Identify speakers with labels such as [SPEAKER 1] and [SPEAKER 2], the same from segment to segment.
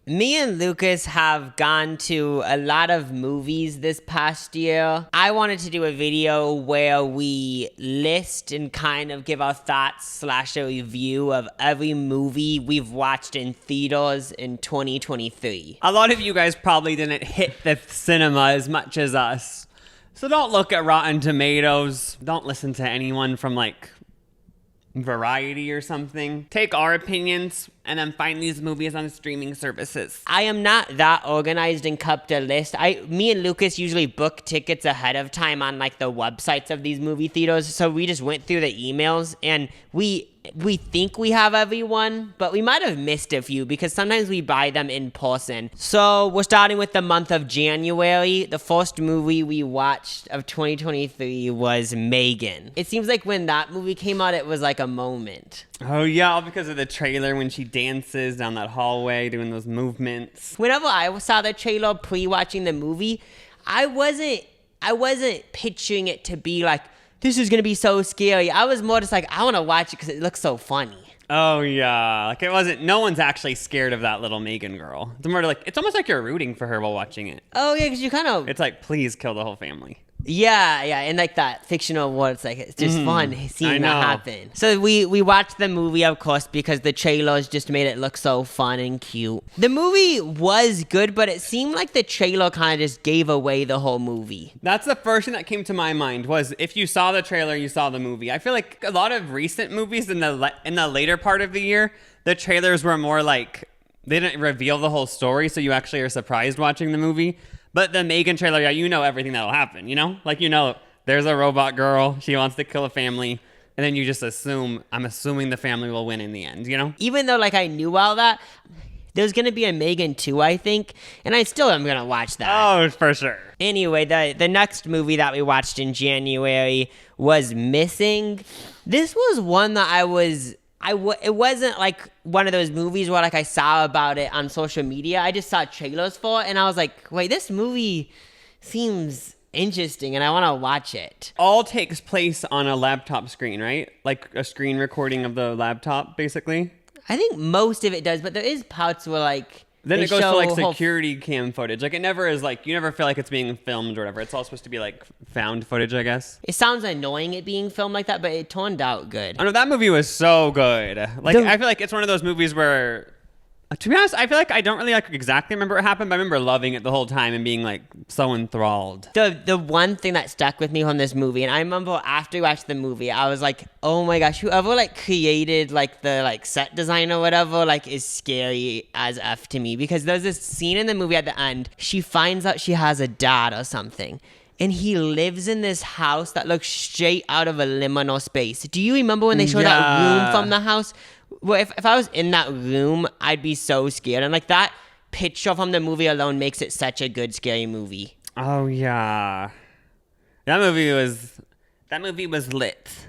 [SPEAKER 1] Me and Lucas have gone to a lot of movies this past year. I wanted to do a video where we list and kind of give our thoughts / a review of every movie we've watched in theaters in 2023.
[SPEAKER 2] A lot of you guys probably didn't hit the cinema as much as us. So don't look at Rotten Tomatoes. Don't listen to anyone from like Variety or something. Take our opinions and then find these movies on streaming services.
[SPEAKER 1] I am not that organized and kept a list. Me and Lucas usually book tickets ahead of time on like the websites of these movie theaters. So we just went through the emails and we think we have everyone, but we might have missed a few because sometimes we buy them in person. So we're starting with the month of January. The first movie we watched of 2023 was Megan. It seems like when that movie came out, it was like a moment.
[SPEAKER 2] Oh yeah, all because of the trailer when she dances down that hallway doing those movements.
[SPEAKER 1] Whenever I saw the trailer pre-watching the movie, I wasn't picturing it to be like, this is going to be so scary. I was more just like, I want to watch it because it looks so funny.
[SPEAKER 2] Oh yeah, like it wasn't, no one's actually scared of that little Megan girl. It's more like, it's almost like you're rooting for her while watching it.
[SPEAKER 1] Oh yeah, because you kind of...
[SPEAKER 2] It's like, please kill the whole family.
[SPEAKER 1] Yeah, and like that fictional world, it's like, it's just fun seeing that happen. So we watched the movie, of course, because the trailers just made it look so fun and cute. The movie was good, but it seemed like the trailer kind of just gave away the whole movie.
[SPEAKER 2] That's the first thing that came to my mind was if you saw the trailer, you saw the movie. I feel like a lot of recent movies in the later part of the year, the trailers were more like, they didn't reveal the whole story, so you actually are surprised watching the movie. But the Megan trailer, yeah, you know everything that'll happen, you know? Like, you know, there's a robot girl, she wants to kill a family, and then you just assume, I'm assuming the family will win in the end, you know?
[SPEAKER 1] Even though, like, I knew all that, there's going to be a Megan 2, I think, and I still am going to watch that.
[SPEAKER 2] Oh, for sure.
[SPEAKER 1] Anyway, the next movie that we watched in January was Missing. This was one that it wasn't like one of those movies where like I saw about it on social media. I just saw trailers for it and I was like, wait, this movie seems interesting and I want to watch it.
[SPEAKER 2] All takes place on a laptop screen, right? Like a screen recording of the laptop, basically?
[SPEAKER 1] I think most of it does, but there is parts where like...
[SPEAKER 2] Then it goes to like security cam footage. Like it never is like, you never feel like it's being filmed or whatever. It's all supposed to be like found footage, I guess.
[SPEAKER 1] It sounds annoying it being filmed like that, but it turned out good.
[SPEAKER 2] Oh no, that movie was so good. Like I feel like it's one of those movies where, to be honest, I feel like I don't really like exactly remember what happened, but I remember loving it the whole time and being like so enthralled.
[SPEAKER 1] The one thing that stuck with me from this movie, and I remember after I watched the movie, I was like, oh my gosh, whoever like created like the like set design or whatever like is scary as F to me, because there's this scene in the movie at the end, she finds out she has a dad or something. And he lives in this house that looks straight out of a liminal space. Do you remember when they showed that room from the house? Well, if I was in that room, I'd be so scared. And like that picture from the movie alone makes it such a good scary movie.
[SPEAKER 2] Oh yeah, that movie was lit.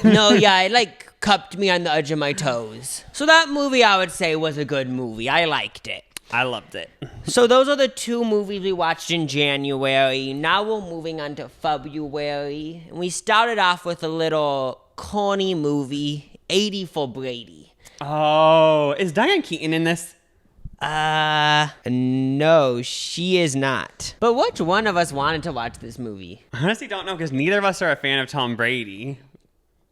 [SPEAKER 1] No, yeah, it like kept me on the edge of my toes. So that movie, I would say, was a good movie. I liked it.
[SPEAKER 2] I loved it.
[SPEAKER 1] So those are the two movies we watched in January. Now we're moving on to February. And we started off with a little corny movie, 80 for Brady.
[SPEAKER 2] Oh, is Diane Keaton in this?
[SPEAKER 1] No, she is not. But which one of us wanted to watch this movie?
[SPEAKER 2] I honestly don't know because neither of us are a fan of Tom Brady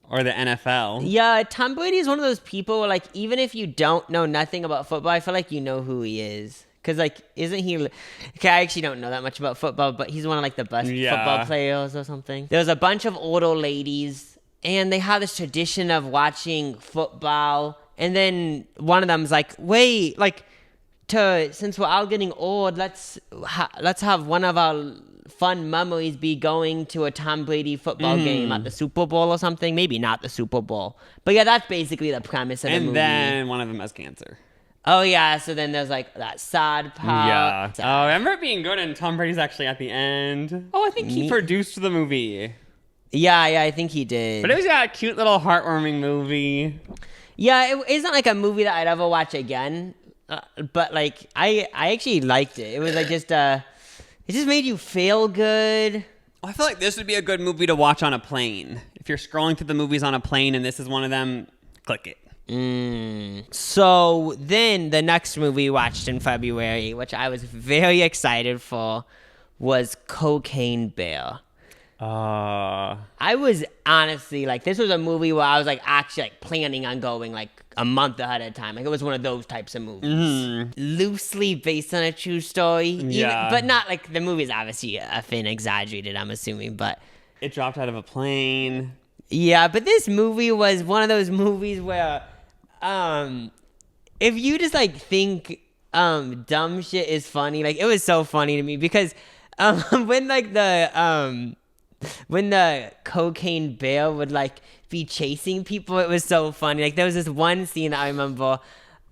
[SPEAKER 2] or the NFL.
[SPEAKER 1] Yeah, Tom Brady is one of those people where, like, even if you don't know nothing about football, I feel like you know who he is. Because, like, isn't he... Okay, I actually don't know that much about football, but he's one of, like, the best football players or something. There's a bunch of older ladies, and they have this tradition of watching football, and then one of them's like, wait, like... since we're all getting old, let's have one of our fun memories be going to a Tom Brady football game at the Super Bowl or something. Maybe not the Super Bowl. But yeah, that's basically the premise of the movie.
[SPEAKER 2] And then one of them has cancer.
[SPEAKER 1] Oh yeah, so then there's like that sad part.
[SPEAKER 2] Yeah. Oh, I remember it being good and Tom Brady's actually at the end. Oh, I think he produced the movie.
[SPEAKER 1] Yeah, I think he did.
[SPEAKER 2] But it was a cute little heartwarming movie.
[SPEAKER 1] Yeah, it isn't like a movie that I'd ever watch again. But like I actually liked it. It was like just it just made you feel good.
[SPEAKER 2] I feel like this would be a good movie to watch on a plane. If you're scrolling through the movies on a plane and this is one of them, click it.
[SPEAKER 1] So then the next movie we watched in February, which I was very excited for, was Cocaine Bear. I was honestly like, this was a movie where I was like actually like planning on going like a month ahead of time. Like it was one of those types of movies. Loosely based on a true story.
[SPEAKER 2] Yeah.
[SPEAKER 1] But not like, the movie's obviously a fin exaggerated, I'm assuming, but.
[SPEAKER 2] It dropped out of a plane.
[SPEAKER 1] Yeah, but this movie was one of those movies where, if you just like think, dumb shit is funny, like it was so funny to me because, when the cocaine bear would like be chasing people, it was so funny. Like there was this one scene I remember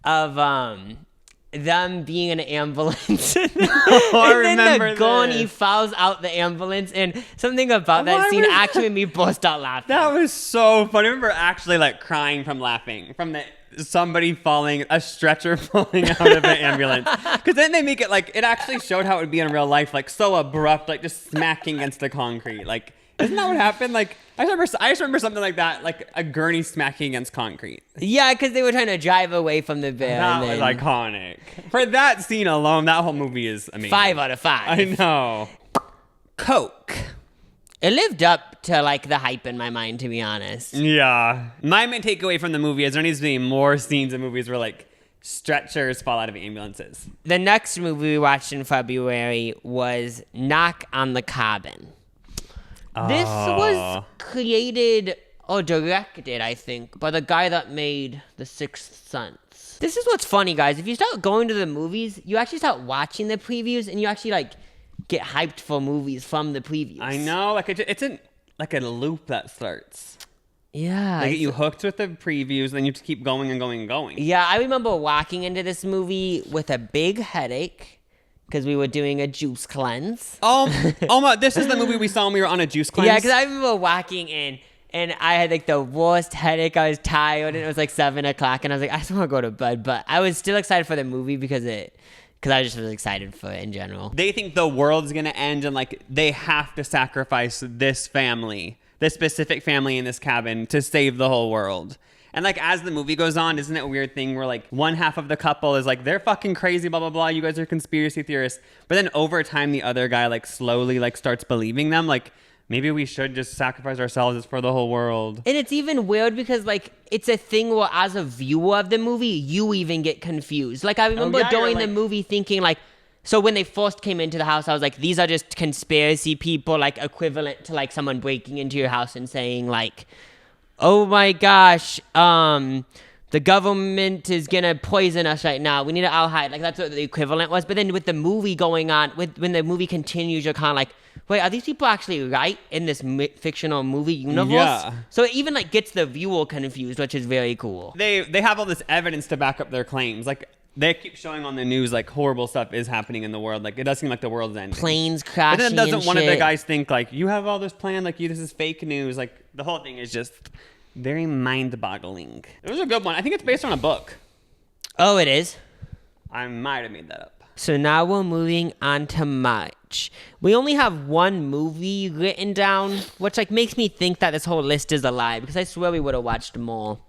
[SPEAKER 1] of them being in an ambulance and then the gurney falls out the ambulance, and something about that scene actually made me burst out laughing.
[SPEAKER 2] That was so funny. I remember actually like crying from laughing from somebody falling, a stretcher falling out of an ambulance. Because then they make it like, it actually showed how it would be in real life, like so abrupt, like just smacking against the concrete. Like, isn't that what happened? Like, I just remember something like that, like a gurney smacking against concrete.
[SPEAKER 1] Yeah, because they were trying to drive away from the bear.
[SPEAKER 2] That was iconic. For that scene alone, that whole movie is amazing.
[SPEAKER 1] 5 out of 5.
[SPEAKER 2] I know. Coke.
[SPEAKER 1] It lived up to like the hype in my mind, to be honest.
[SPEAKER 2] Yeah. My main takeaway from the movie is there needs to be more scenes in movies where like stretchers fall out of ambulances.
[SPEAKER 1] The next movie we watched in February was Knock on the Cabin. This was created or directed, I think, by the guy that made The Sixth Sense. This is what's funny, guys. If you start going to the movies, you actually start watching the previews, and you actually like get hyped for movies from the previews.
[SPEAKER 2] I know, like it's like a loop that starts.
[SPEAKER 1] Yeah.
[SPEAKER 2] They get you hooked with the previews, and then you just keep going and going and going.
[SPEAKER 1] Yeah, I remember walking into this movie with a big headache because we were doing a juice cleanse.
[SPEAKER 2] Oh my, this is the movie we saw when we were on a juice cleanse?
[SPEAKER 1] Yeah, because I remember walking in, and I had like the worst headache. I was tired, and it was like 7 o'clock, and I was like, I just want to go to bed. But I was still excited for the movie because I just was excited for it in general.
[SPEAKER 2] They think the world's going to end, and like they have to sacrifice this family, this specific family in this cabin to save the whole world. And like as the movie goes on, isn't it a weird thing where like one half of the couple is like, they're fucking crazy, blah, blah, blah. You guys are conspiracy theorists. But then over time, the other guy like slowly like starts believing them. Like, maybe we should just sacrifice ourselves for the whole world.
[SPEAKER 1] And it's even weird because, like, it's a thing where as a viewer of the movie, you even get confused. Like, I remember during the movie thinking, like, so when they first came into the house, I was like, these are just conspiracy people, like, equivalent to, like, someone breaking into your house and saying, like, oh my gosh, the government is gonna poison us right now. We need to all hide. Like, that's what the equivalent was. But then with the movie going on, when the movie continues, you're kind of like, wait, are these people actually right in this fictional movie universe?
[SPEAKER 2] Yeah.
[SPEAKER 1] So it even like gets the viewer confused, which is very cool.
[SPEAKER 2] They have all this evidence to back up their claims. Like, they keep showing on the news like horrible stuff is happening in the world. Like, it does seem like the world's ending.
[SPEAKER 1] Planes crashing.
[SPEAKER 2] But then doesn't one of the guys think like, you have all this planned, like this is fake news? Like, the whole thing is just very mind-boggling. It was a good one. I think it's based on a book.
[SPEAKER 1] Oh, it is?
[SPEAKER 2] I might have made that up.
[SPEAKER 1] So now we're moving on to March. We only have one movie written down, which like makes me think that this whole list is a lie, because I swear we would have watched more.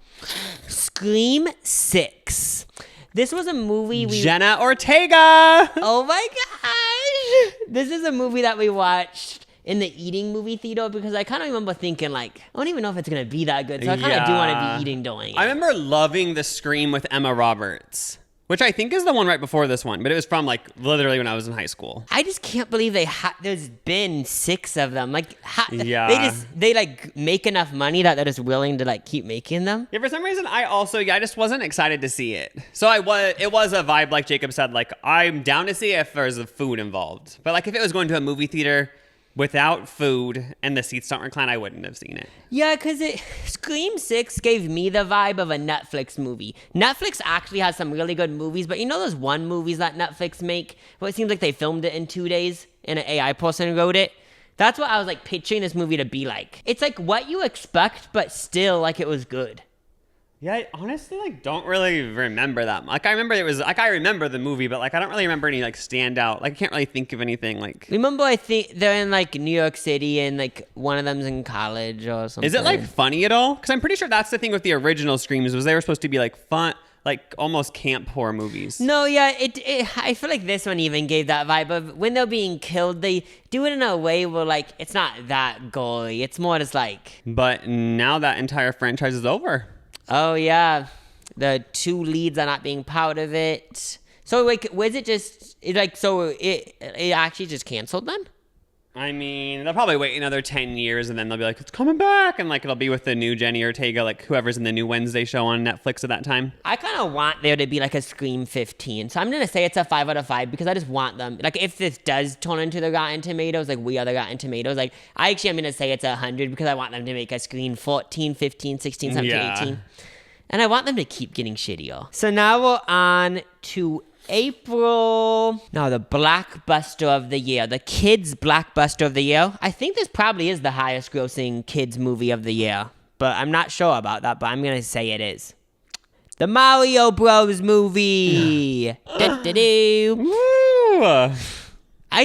[SPEAKER 1] Scream 6. This was a movie
[SPEAKER 2] Jenna Ortega!
[SPEAKER 1] Oh my gosh! This is a movie that we watched in the eating movie theater, because I kind of remember thinking, like, I don't even know if it's going to be that good, so I kind of do want to be eating during it.
[SPEAKER 2] I remember loving the Scream with Emma Roberts, which I think is the one right before this one, but it was from, like, literally when I was in high school.
[SPEAKER 1] I just can't believe there's been 6 of them. Like,
[SPEAKER 2] yeah.
[SPEAKER 1] They like, make enough money that they're just willing to, like, keep making them.
[SPEAKER 2] Yeah, for some reason, I just wasn't excited to see it. So it was a vibe, like Jacob said, like, I'm down to see it if there's food involved. But, like, if it was going to a movie theater without food and the seats don't recline, I wouldn't have seen it.
[SPEAKER 1] Yeah, because Scream 6 gave me the vibe of a Netflix movie. Netflix actually has some really good movies, but you know those one movies that Netflix make where it seems like they filmed it in 2 days and an AI person wrote it? That's what I was like picturing this movie to be like. It's like what you expect, but still like it was good.
[SPEAKER 2] Yeah, I honestly don't really remember that. Like I remember I remember the movie, but I don't really remember any standout. I can't really think of anything
[SPEAKER 1] Remember, I think they're in New York City, and one of them's in college or something.
[SPEAKER 2] Is it funny at all? Because I'm pretty sure that's the thing with the original Screams was they were supposed to be fun, almost camp horror movies.
[SPEAKER 1] No, yeah, I feel like this one even gave that vibe of when they're being killed, they do it in a way where it's not that gory. It's more just
[SPEAKER 2] But now that entire franchise is over.
[SPEAKER 1] Oh yeah, the 2 leads are not being part of it. So was it just it actually just canceled then?
[SPEAKER 2] I mean, they'll probably wait another 10 years and then they'll be it's coming back, and it'll be with the new Jenny Ortega, whoever's in the new Wednesday show on Netflix at that time.
[SPEAKER 1] I kind of want there to be a Scream 15, so I'm gonna say it's a 5 out of 5 because I just want them. If this does turn into the Rotten Tomatoes, We Are the Rotten Tomatoes, I'm gonna say it's 100 because I want them to make a Scream 14, 15, 16, 17, 18. And I want them to keep getting shittier. So now we're on to April. Now the blockbuster of the year, the kids blockbuster of the year. I think this probably is the highest grossing kids movie of the year, but I'm not sure about that, but I'm going to say it is. The Mario Bros. Movie. I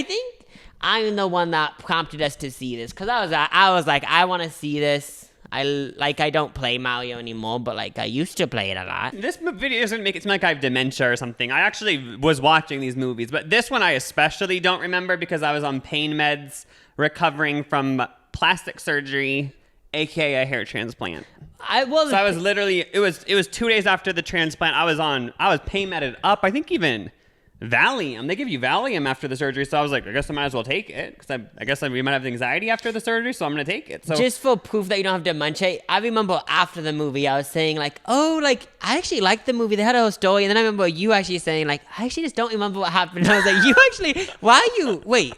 [SPEAKER 1] think I'm the one that prompted us to see this because I was like, I want to see this. I don't play Mario anymore, but I used to play it a lot.
[SPEAKER 2] This video doesn't make it seem like I have dementia or something. I actually was watching these movies, but this one I especially don't remember because I was on pain meds recovering from plastic surgery, aka a hair transplant. I was literally it was 2 days after the transplant. I was pain medded up. I think even Valium. They give you Valium after the surgery, so I was like, I guess I might as well take it because I guess we might have anxiety after the surgery, so I'm gonna take it. So
[SPEAKER 1] just for proof that you don't have dementia, I remember after the movie, I was saying I actually liked the movie. They had a whole story, and then I remember you actually saying I actually just don't remember what happened. And I was like, you actually? Why are you? Wait,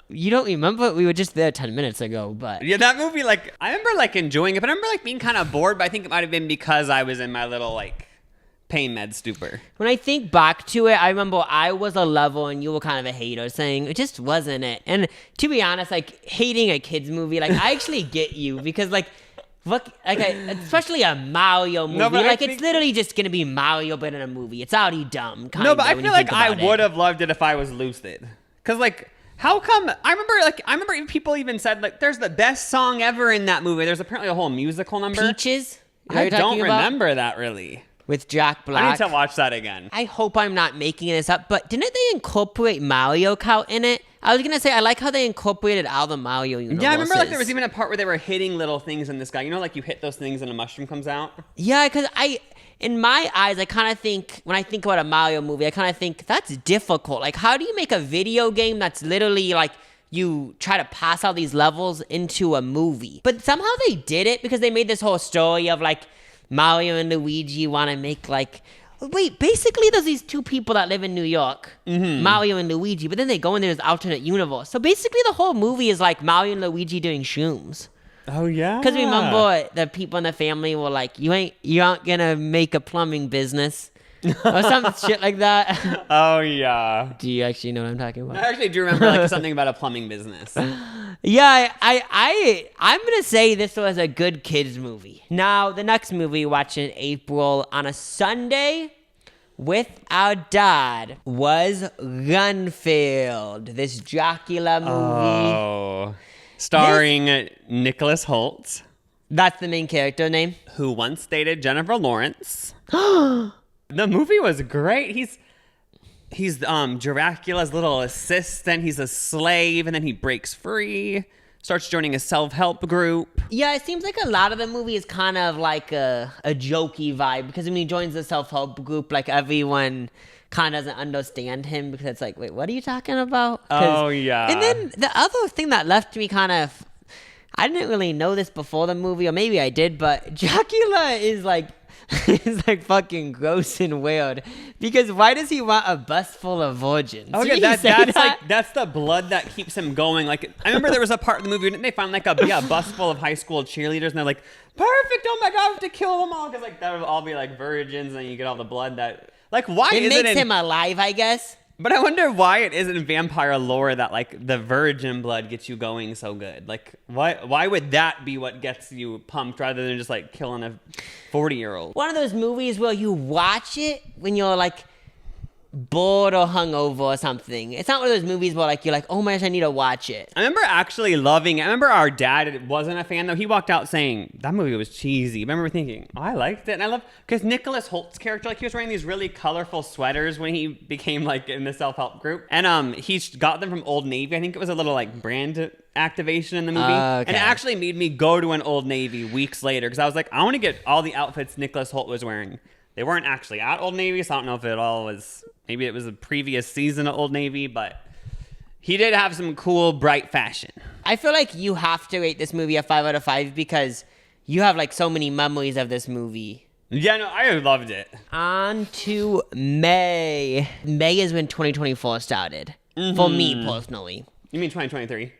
[SPEAKER 1] you don't remember? We were just there 10 minutes ago, but
[SPEAKER 2] yeah, that movie. I remember enjoying it, but I remember being kind of bored. But I think it might have been because I was in my little pain med stupor.
[SPEAKER 1] When I think back to it, I remember I was a lover and you were kind of a hater, saying it just wasn't it. And to be honest, hating a kids movie, I actually get you because especially a Mario movie,
[SPEAKER 2] no,
[SPEAKER 1] it's literally just gonna be Mario but in a movie. It's already dumb.
[SPEAKER 2] No, but I feel I would have loved it if I was lucid. Because how come? I remember people even said there's the best song ever in that movie. There's apparently a whole musical number.
[SPEAKER 1] Peaches.
[SPEAKER 2] I don't remember that really.
[SPEAKER 1] With Jack Black.
[SPEAKER 2] I need to watch that again.
[SPEAKER 1] I hope I'm not making this up, but didn't they incorporate Mario Kart in it? I was going to say, I like how they incorporated all the Mario universes.
[SPEAKER 2] Yeah, I remember there was even a part where they were hitting little things in this guy. You know, you hit those things and a mushroom comes out?
[SPEAKER 1] Yeah, because in my eyes, I kind of think, when I think about a Mario movie, I kind of think, that's difficult. How do you make a video game that's literally you try to pass all these levels into a movie? But somehow they did it because they made this whole story of Mario and Luigi want to make basically there's these 2 people that live in New York, Mario and Luigi, but then they go in this alternate universe. So basically the whole movie is Mario and Luigi doing shrooms.
[SPEAKER 2] Oh yeah.
[SPEAKER 1] Because remember the people in the family were you aren't gonna make a plumbing business. Or some shit like that.
[SPEAKER 2] Oh yeah.
[SPEAKER 1] Do you actually know what I'm talking about?
[SPEAKER 2] I actually do remember something about a plumbing business.
[SPEAKER 1] Yeah, I'm gonna say this was a good kids movie. Now the next movie we watched in April on a Sunday with our dad was Renfield. This Dracula movie.
[SPEAKER 2] Oh, starring Nicholas Hoult.
[SPEAKER 1] That's the main character name.
[SPEAKER 2] Who once dated Jennifer Lawrence. The movie was great. He's Dracula's little assistant. He's a slave, and then he breaks free, starts joining a self-help group. Yeah,
[SPEAKER 1] it seems like a lot of the movie is kind of a jokey vibe because when he joins the self-help group, everyone kind of doesn't understand him because it's wait, what are you talking about?
[SPEAKER 2] Oh, yeah.
[SPEAKER 1] And then the other thing that left me kind of, I didn't really know this before the movie, or maybe I did, but Dracula is it's fucking gross and weird because why does he want a bus full of virgins?
[SPEAKER 2] Okay, that's the blood that keeps him going. I remember there was a part of the movie didn't they find a bus full of high school cheerleaders and they're perfect, oh my god, I have to kill them all because that would all be virgins and you get all the blood that why
[SPEAKER 1] it
[SPEAKER 2] is
[SPEAKER 1] makes him alive, I guess.
[SPEAKER 2] But I wonder why it isn't vampire lore that like the virgin blood gets you going so good. Like why would that be what gets you pumped rather than just like killing a 40-year-old?
[SPEAKER 1] One of those movies where you watch it when you're like bored or hungover or something. It's not one of those movies where like you're like, oh my gosh, I need to watch it.
[SPEAKER 2] I remember actually loving it. I remember our dad wasn't a fan though. He walked out saying that movie was cheesy. I remember thinking, oh, I liked it. And I love because Nicholas Holt's character, like he was wearing these really colorful sweaters when he became like in the self-help group. And he got them from Old Navy. I think it was a little like brand activation in the movie.
[SPEAKER 1] Okay.
[SPEAKER 2] And it actually made me go to an Old Navy weeks later because I was like, I want to get all the outfits Nicholas Holt was wearing. They weren't actually at Old Navy, so I don't know if it all was, maybe it was a previous season of Old Navy, but he did have some cool, bright fashion.
[SPEAKER 1] I feel like you have to rate this movie a 5 out of 5 because you have like so many memories of this movie.
[SPEAKER 2] Yeah, no, I loved it.
[SPEAKER 1] On to May. May is when 2024 started. For me personally.
[SPEAKER 2] You mean 2023?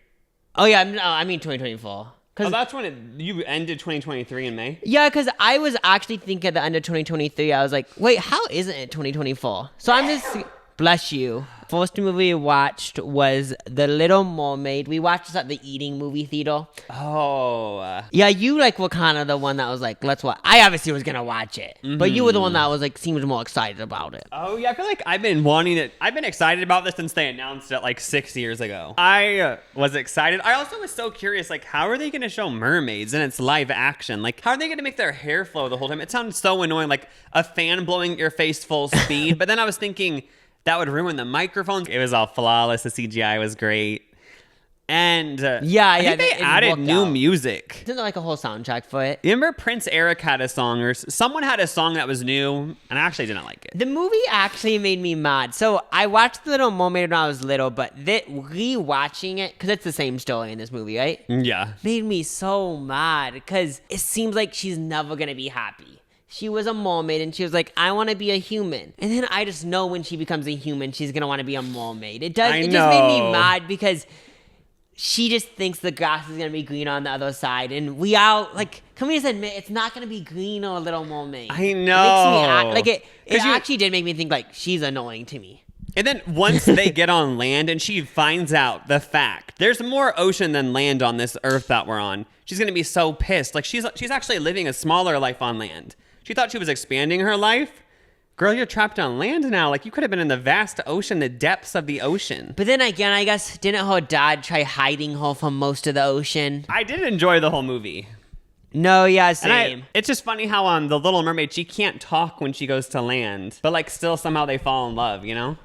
[SPEAKER 1] Oh yeah, I mean 2024.
[SPEAKER 2] Oh, that's when you ended 2023 in May?
[SPEAKER 1] Yeah, because I was actually thinking at the end of 2023, I was like, wait, how isn't it 2024? So I'm just, bless you. First movie we watched was The Little Mermaid. We watched this at the eating movie theater.
[SPEAKER 2] Oh.
[SPEAKER 1] Yeah, you like were kind of the one that was like, let's watch. I obviously was going to watch it. But you were the one that was like, seemed more excited about it.
[SPEAKER 2] Oh, yeah, I feel like I've been wanting it. I've been excited about this since they announced it like 6 years ago. I was excited. I also was so curious, like, how are they going to show mermaids and it's live action? Like, how are they going to make their hair flow the whole time? It sounds so annoying, like a fan blowing your face full speed. But then I was thinking that would ruin the microphones. It was all flawless. The CGI was great. And I think they added new music.
[SPEAKER 1] Isn't there like a whole soundtrack for it?
[SPEAKER 2] Remember Prince Eric had a song, or someone had a song that was new, and I actually didn't like it.
[SPEAKER 1] The movie actually made me mad. So I watched The Little Mermaid when I was little, but rewatching it, because it's the same story in this movie, right?
[SPEAKER 2] Yeah.
[SPEAKER 1] Made me so mad, because it seems like she's never going to be happy. She was a mermaid, and she was like, I want to be a human. And then I just know when she becomes a human, she's going to want to be a mermaid. It just made me mad, because she just thinks the grass is going to be green on the other side. And we all, like, can we just admit, it's not going to be green or a Little Mermaid.
[SPEAKER 2] I know.
[SPEAKER 1] It actually did make me think, like, she's annoying to me.
[SPEAKER 2] And then once they get on land and she finds out the fact, there's more ocean than land on this earth that we're on, she's going to be so pissed. Like, she's actually living a smaller life on land. She thought she was expanding her life. Girl, you're trapped on land now. Like, you could have been in the vast ocean, the depths of the ocean.
[SPEAKER 1] But then again, I guess, didn't her dad try hiding her from most of the ocean?
[SPEAKER 2] I did enjoy the whole movie.
[SPEAKER 1] No, yeah, same.
[SPEAKER 2] It's just funny how on The Little Mermaid, she can't talk when she goes to land. But, like, still somehow they fall in love, you know?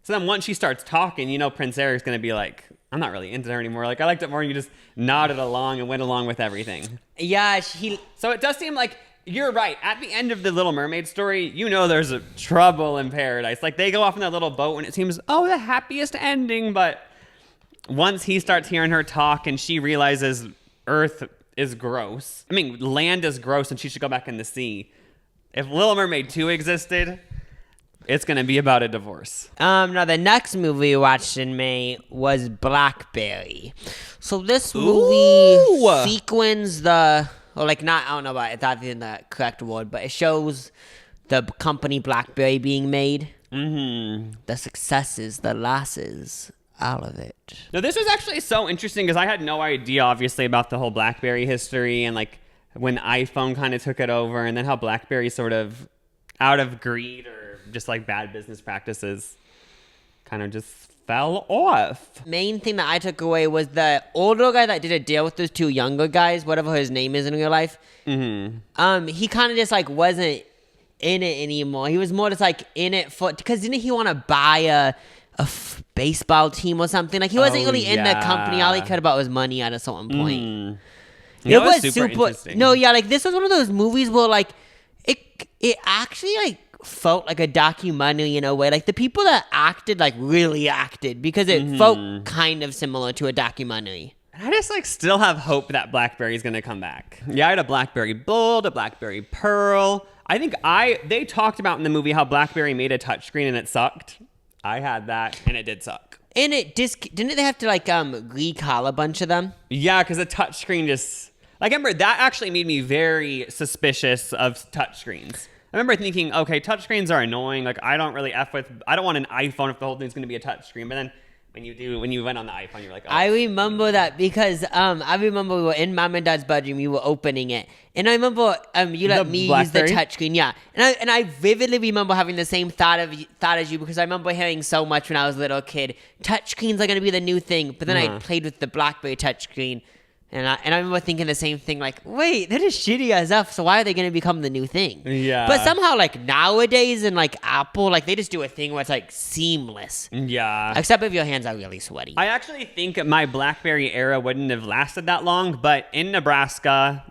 [SPEAKER 2] So then once she starts talking, you know Prince Eric's going to be like, I'm not really into her anymore. Like, I liked it more when you just nodded along and went along with everything.
[SPEAKER 1] Yeah,
[SPEAKER 2] So it does seem like, you're right. At the end of the Little Mermaid story, you know there's a trouble in paradise. Like, they go off in that little boat and it seems, oh, the happiest ending. But once he starts hearing her talk and she realizes Earth is gross. I mean, land is gross and she should go back in the sea. If Little Mermaid 2 existed, it's going to be about a divorce.
[SPEAKER 1] Now, the next movie we watched in May was Blackberry. So this movie sequins I don't know about it, that's the correct word, but it shows the company Blackberry being made. Mm-hmm. The successes, the losses, all of it.
[SPEAKER 2] Now, this was actually so interesting because I had no idea, obviously, about the whole Blackberry history and, like, when iPhone kind of took it over and then how Blackberry sort of, out of greed or just, like, bad business practices, kind of just fell off.
[SPEAKER 1] Main thing that I took away was the older guy that did a deal with those two younger guys, whatever his name is in real life. Mm-hmm. He kind of just like wasn't in it anymore. He was more just like in it for, because didn't he want to buy a baseball team or something? Like he wasn't really in the company. All he cared about was money at a certain point.
[SPEAKER 2] It was super interesting.
[SPEAKER 1] No, yeah, like this was one of those movies where like it actually like felt like a documentary in a way. Like the people that acted like really acted because it felt kind of similar to a documentary.
[SPEAKER 2] I just like still have hope that Blackberry is going to come back. Yeah, I had a Blackberry Bold, a Blackberry Pearl. I think they talked about in the movie how Blackberry made a touchscreen and it sucked. I had that and it did suck.
[SPEAKER 1] And didn't they have to like recall a bunch of them?
[SPEAKER 2] Yeah, because the touchscreen just, like, I remember that actually made me very suspicious of touchscreens. I remember thinking, okay, touchscreens are annoying. Like, I don't really I don't want an iPhone if the whole thing's going to be a touchscreen. But then when you went on the iPhone, you're like, oh.
[SPEAKER 1] I remember that because I remember we were in Mom and Dad's bedroom, you were opening it. And I remember you let me
[SPEAKER 2] Blackberry?
[SPEAKER 1] use the touchscreen, yeah. And I vividly remember having the same thought as you because I remember hearing so much when I was a little kid. Touchscreens are gonna be the new thing. But then I played with the Blackberry touchscreen. And I remember thinking the same thing, like, wait, that is shitty as F, so why are they going to become the new thing?
[SPEAKER 2] Yeah.
[SPEAKER 1] But somehow, like, nowadays in, like, Apple, like, they just do a thing where it's, like, seamless.
[SPEAKER 2] Yeah.
[SPEAKER 1] Except if your hands are really sweaty.
[SPEAKER 2] I actually think my BlackBerry era wouldn't have lasted that long, but in Nebraska,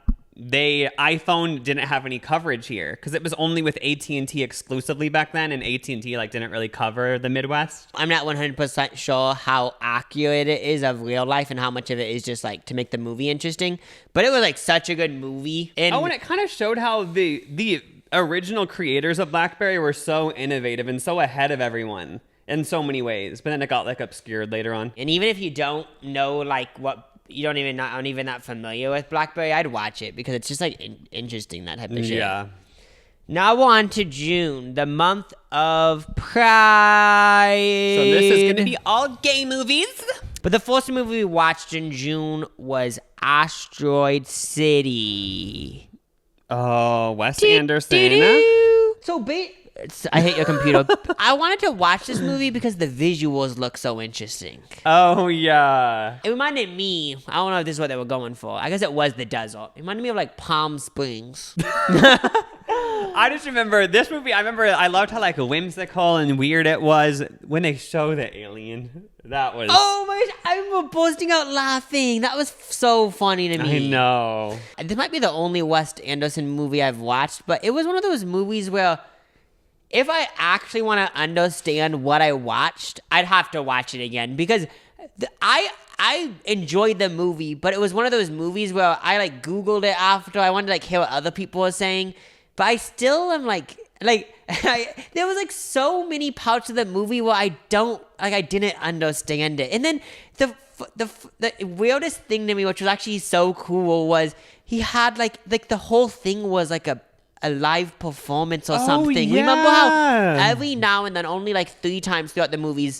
[SPEAKER 2] iPhone didn't have any coverage here because it was only with AT&T exclusively back then, and AT&T like didn't really cover the Midwest.
[SPEAKER 1] I'm not 100% sure how accurate it is of real life and how much of it is just like to make the movie interesting, but it was like such a good movie. And
[SPEAKER 2] it kind of showed how the original creators of BlackBerry were so innovative and so ahead of everyone in so many ways, but then it got like obscured later on.
[SPEAKER 1] And even if you don't know like what you aren't even that familiar with BlackBerry, I'd watch it because it's just like interesting, that type of shit.
[SPEAKER 2] Yeah.
[SPEAKER 1] Now we're on to June, the month of Pride.
[SPEAKER 2] So this is going to be all gay movies.
[SPEAKER 1] But the first movie we watched in June was Asteroid City.
[SPEAKER 2] Oh, Wes Anderson.
[SPEAKER 1] So I hate your computer. I wanted to watch this movie because the visuals look so interesting.
[SPEAKER 2] Oh, yeah.
[SPEAKER 1] It reminded me, I don't know if this is what they were going for. I guess it was the desert. It reminded me of like Palm Springs.
[SPEAKER 2] I just remember this movie. I loved how like whimsical and weird it was when they show the alien. That was...
[SPEAKER 1] Oh my gosh, I remember bursting out laughing. That was so funny to me.
[SPEAKER 2] I know.
[SPEAKER 1] This might be the only Wes Anderson movie I've watched, but it was one of those movies where if I actually want to understand what I watched, I'd have to watch it again because I enjoyed the movie, but it was one of those movies where I like Googled it after. I wanted to like hear what other people were saying, but I still am like there was like so many parts of the movie where I didn't understand it. And then the weirdest thing to me, which was actually so cool, was he had like the whole thing was like a live performance or something.
[SPEAKER 2] Yeah.
[SPEAKER 1] Remember how every now and then, only like 3 times throughout the movie,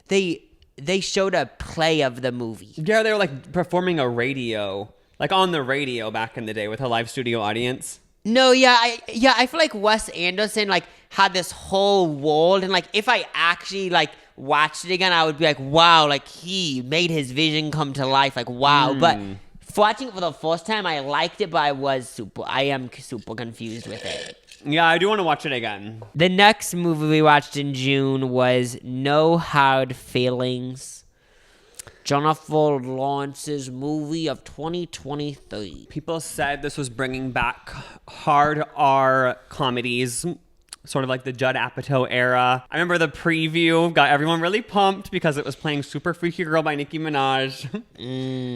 [SPEAKER 1] they showed a play of the movie.
[SPEAKER 2] Yeah, they were like performing a radio, like on the radio back in the day with a live studio audience.
[SPEAKER 1] No, I feel like Wes Anderson like had this whole world, and like if I actually like watched it again, I would be like, wow, like he made his vision come to life, like wow. But watching it for the first time, I liked it, but I am super confused with it.
[SPEAKER 2] Yeah, I do want to watch it again.
[SPEAKER 1] The next movie we watched in June was No Hard Feelings, Jennifer Lawrence's movie of 2023.
[SPEAKER 2] People said this was bringing back hard R comedies, sort of like the Judd Apatow era. I remember the preview got everyone really pumped because it was playing Super Freaky Girl by Nicki Minaj,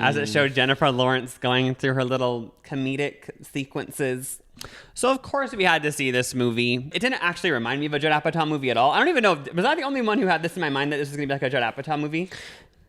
[SPEAKER 2] as it showed Jennifer Lawrence going through her little comedic sequences. So of course we had to see this movie. It didn't actually remind me of a Judd Apatow movie at all. I don't even know, was I the only one who had this in my mind that this was going to be like a Judd Apatow movie?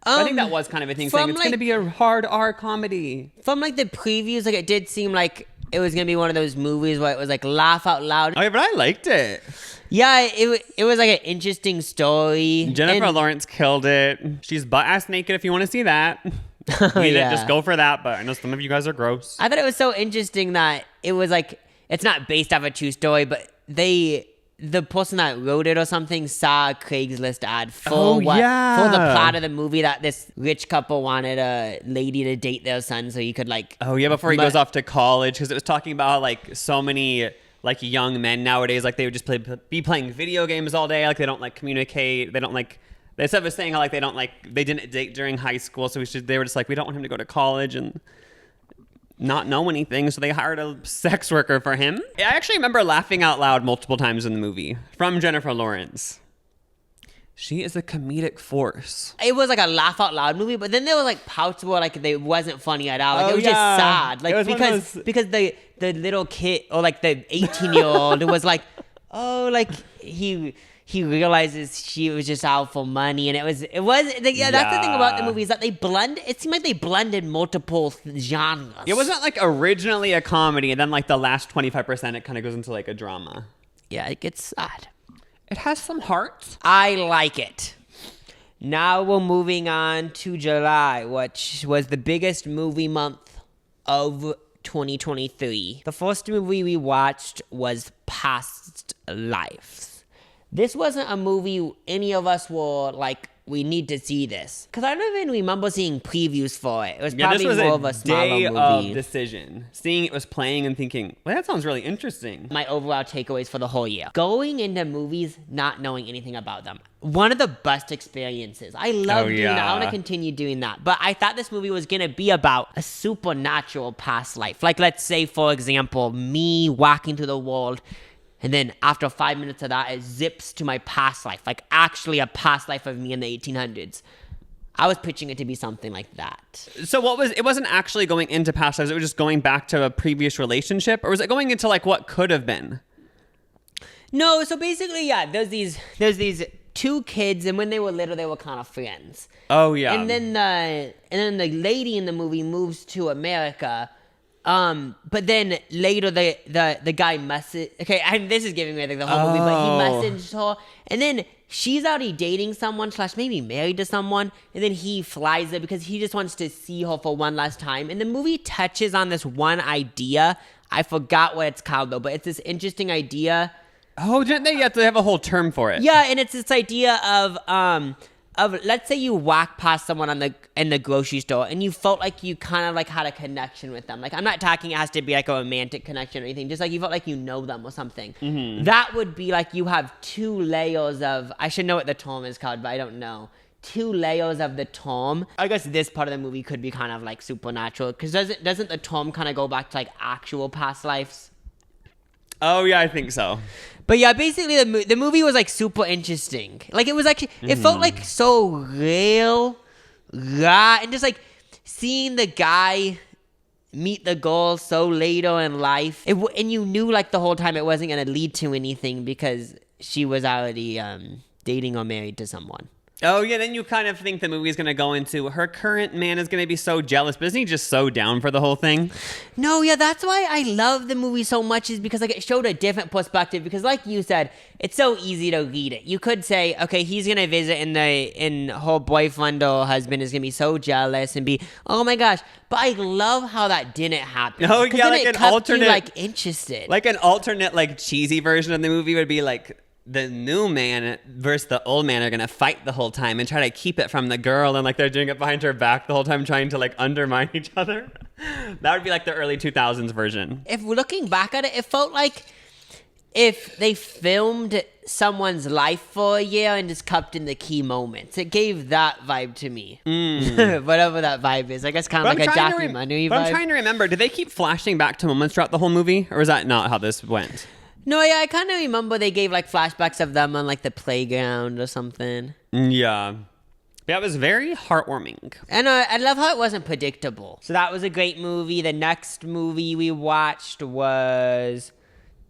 [SPEAKER 2] I think that was kind of a thing, saying it's going to be a hard R comedy.
[SPEAKER 1] From like the previews, like it did seem like it was going to be one of those movies where it was like laugh out loud.
[SPEAKER 2] Oh, yeah, but I liked it.
[SPEAKER 1] Yeah, it was like an interesting story.
[SPEAKER 2] Jennifer Lawrence killed it. She's butt-ass naked if you want to see that. Just go for that, but I know some of you guys are gross.
[SPEAKER 1] I thought it was so interesting that it was like, it's not based off a true story, but the person that wrote it or something saw a Craigslist ad for the plot of the movie, that this rich couple wanted a lady to date their son so he could like...
[SPEAKER 2] Oh, yeah, before he goes off to college, because it was talking about how, like, so many, like, young men nowadays, like, they would just be playing video games all day, like, they don't, like, communicate, they don't, like... They said was saying how, like, they didn't date during high school, so they were just like, we don't want him to go to college and not know anything, so they hired a sex worker for him. I actually remember laughing out loud multiple times in the movie from Jennifer Lawrence. She is a comedic force.
[SPEAKER 1] It was like a laugh out loud movie, but then there was like parts where like they wasn't funny at all. Like it was just sad. Like because the little kid or like the 18-year-old was like oh, like he realizes she was just out for money, and it was yeah. That's the thing about the movie is that it seemed like they blended multiple genres.
[SPEAKER 2] It wasn't like originally a comedy, and then like the last 25% it kind of goes into like a drama.
[SPEAKER 1] Yeah, it gets sad.
[SPEAKER 2] It has some heart.
[SPEAKER 1] I like it. Now we're moving on to July, which was the biggest movie month of 2023. The first movie we watched was Past Lives. This wasn't a movie any of us were like, we need to see this. Because I don't even remember seeing previews for it. It was probably more of a smaller movie.
[SPEAKER 2] This was a day of decision. Seeing it was playing and thinking, well, that sounds really interesting.
[SPEAKER 1] My overall takeaways for the whole year. Going into movies, not knowing anything about them. One of the best experiences. I love doing that. I want to continue doing that. But I thought this movie was going to be about a supernatural past life. Like, let's say, for example, me walking through the world, and then after 5 minutes of that, it zips to my past life. Like, actually a past life of me in the 1800s. I was pitching it to be something like that.
[SPEAKER 2] So it wasn't actually going into past lives. It was just going back to a previous relationship? Or was it going into like what could have been?
[SPEAKER 1] No, so basically, yeah, there's these two kids, and when they were little, they were kind of friends.
[SPEAKER 2] Oh, yeah.
[SPEAKER 1] And then the lady in the movie moves to America. But then later the guy messaged. Okay, and this is giving me like the whole movie, but he messaged her, and then she's already dating someone / maybe married to someone, and then he flies there because he just wants to see her for one last time. And the movie touches on this one idea. I forgot what it's called though, but it's this interesting idea.
[SPEAKER 2] Oh, didn't they have to have a whole term for it?
[SPEAKER 1] Yeah, and it's this idea of let's say you walk past someone in the grocery store and you felt like you kind of like had a connection with them. Like, I'm not talking it has to be like a romantic connection or anything, just like you felt like you know them or something. Mm-hmm. That would be like you have two layers of, I should know what the term is called, but I don't know. Two layers of the term. I guess this part of the movie could be kind of like supernatural, because doesn't the term kind of go back to like actual past lives?
[SPEAKER 2] Oh yeah, I think so.
[SPEAKER 1] But yeah, basically the movie was like super interesting. Like, it was actually, it felt like so real, and just like seeing the guy meet the girl so later in life, and you knew like the whole time it wasn't gonna lead to anything because she was already dating or married to someone.
[SPEAKER 2] Oh, yeah, then you kind of think the movie's going to go into her current man is going to be so jealous, but isn't he just so down for the whole thing?
[SPEAKER 1] No, yeah, that's why I love the movie so much, is because like it showed a different perspective, because like you said, it's so easy to read it. You could say, okay, he's going to visit and her boyfriend or husband is going to be so jealous and be, oh my gosh. But I love how that didn't happen.
[SPEAKER 2] Oh, yeah, like an alternate,
[SPEAKER 1] you, like, interested.
[SPEAKER 2] Like an alternate, like cheesy version of the movie would be like, the new man versus the old man are going to fight the whole time and try to keep it from the girl. And like they're doing it behind her back the whole time, trying to like undermine each other. That would be like the early 2000s version.
[SPEAKER 1] If we're looking back at it, it felt like if they filmed someone's life for a year and just kept in the key moments. It gave that vibe to me. Whatever that vibe is. I guess kind of like a documentary vibe.
[SPEAKER 2] But I'm trying to remember, did they keep flashing back to moments throughout the whole movie? Or is that not how this went?
[SPEAKER 1] No, yeah, I kind of remember they gave like flashbacks of them on like the playground or something.
[SPEAKER 2] Yeah. Yeah, it was very heartwarming.
[SPEAKER 1] And I love how it wasn't predictable. So that was a great movie. The next movie we watched was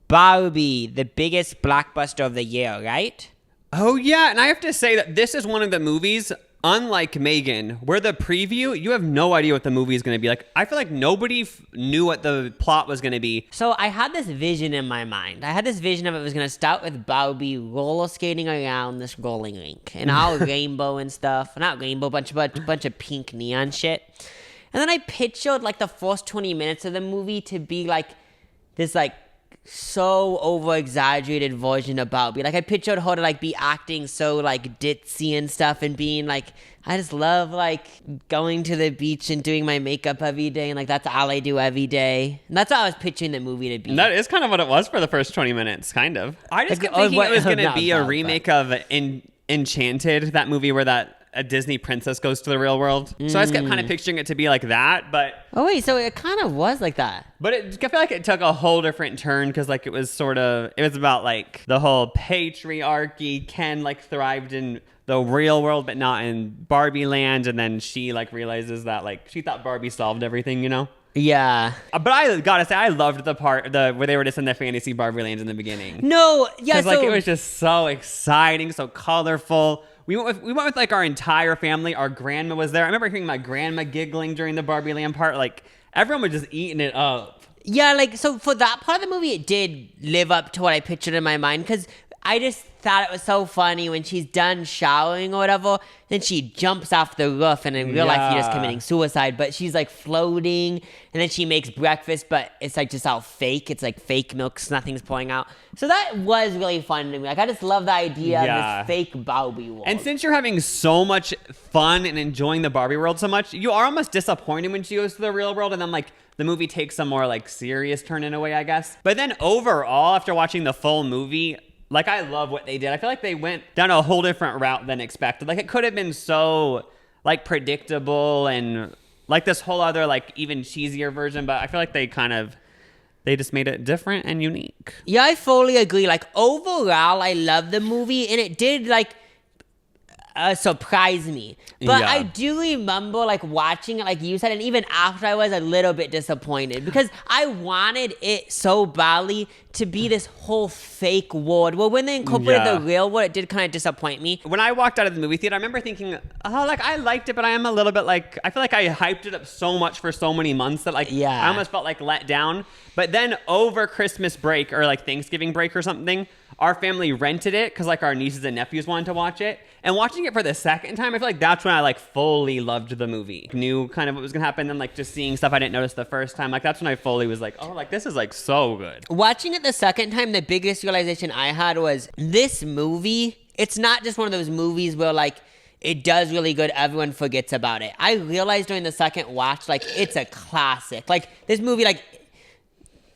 [SPEAKER 1] Barbie, the biggest blockbuster of the year, right?
[SPEAKER 2] Oh, yeah. And I have to say that this is one of the movies, unlike Megan, where the preview, you have no idea what the movie is going to be. Like, I feel like nobody knew what the plot was going to be.
[SPEAKER 1] So I had this vision in my mind. I had this vision of it was going to start with Barbie roller skating around this rolling rink and all rainbow and stuff. Not rainbow, bunch of pink neon shit. And then I pictured like the first 20 minutes of the movie to be like this like so over-exaggerated version of Barbie. Like, I pictured her to like be acting so like ditzy and stuff, and being like, I just love like going to the beach and doing my makeup every day, and like that's all I do every day. And that's how I was picturing the movie to be.
[SPEAKER 2] And that is kind of what it was for the first 20 minutes, kind of. I just kept thinking it was going to be a remake of Enchanted, that movie where a Disney princess goes to the real world. So I just kept kind of picturing it to be like that, but...
[SPEAKER 1] Oh, wait, so it kind of was like that.
[SPEAKER 2] But I feel like it took a whole different turn, because like it was about like the whole patriarchy. Ken like thrived in the real world, but not in Barbie land, and then she like realizes that like she thought Barbie solved everything, you know?
[SPEAKER 1] Yeah.
[SPEAKER 2] But I gotta say, I loved the part where they were just in the fantasy Barbie lands in the beginning.
[SPEAKER 1] No, yeah,
[SPEAKER 2] because like it was just so exciting, so colorful. We went with like our entire family. Our grandma was there. I remember hearing my grandma giggling during the Barbie land part. Like everyone was just eating it up.
[SPEAKER 1] Yeah, like, so for that part of the movie, it did live up to what I pictured in my mind, because I just thought it was so funny when she's done showering or whatever, then she jumps off the roof, and in real life, she's just committing suicide, but she's, like, floating, and then she makes breakfast, but it's, like, just all fake. It's, like, fake milk, nothing's pouring out. So that was really fun to me. Like, I just love the idea of this fake Barbie world.
[SPEAKER 2] And since you're having so much fun and enjoying the Barbie world so much, you are almost disappointed when she goes to the real world, and then, like, the movie takes a more, like, serious turn in a way, I guess. But then overall, after watching the full movie, like, I love what they did. I feel like they went down a whole different route than expected. Like, it could have been so, like, predictable and, like, this whole other, like, even cheesier version. But I feel like they just made it different and unique.
[SPEAKER 1] Yeah, I fully agree. Like, overall, I love the movie, and it did, like, surprise me. But I do remember, like, watching it, like you said, and even after, I was a little bit disappointed because I wanted it so badly to be this whole fake world. Well, when they incorporated the real world, it did kind of disappoint me.
[SPEAKER 2] When I walked out of the movie theater, I remember thinking, oh, like, I liked it, but I am a little bit, like, I feel like I hyped it up so much for so many months that, like, I almost felt, like, let down. But then over Christmas break or, like, Thanksgiving break or something, our family rented it because, like, our nieces and nephews wanted to watch it. And watching it for the second time, I feel like that's when I, like, fully loved the movie. Knew kind of what was going to happen. Then, like, just seeing stuff I didn't notice the first time. Like, that's when I fully was like, oh, like, this is, like, so good.
[SPEAKER 1] Watching it the second time, the biggest realization I had was this movie, it's not just one of those movies where, like, it does really good, everyone forgets about it. I realized during the second watch, like, it's a classic. Like, this movie, like,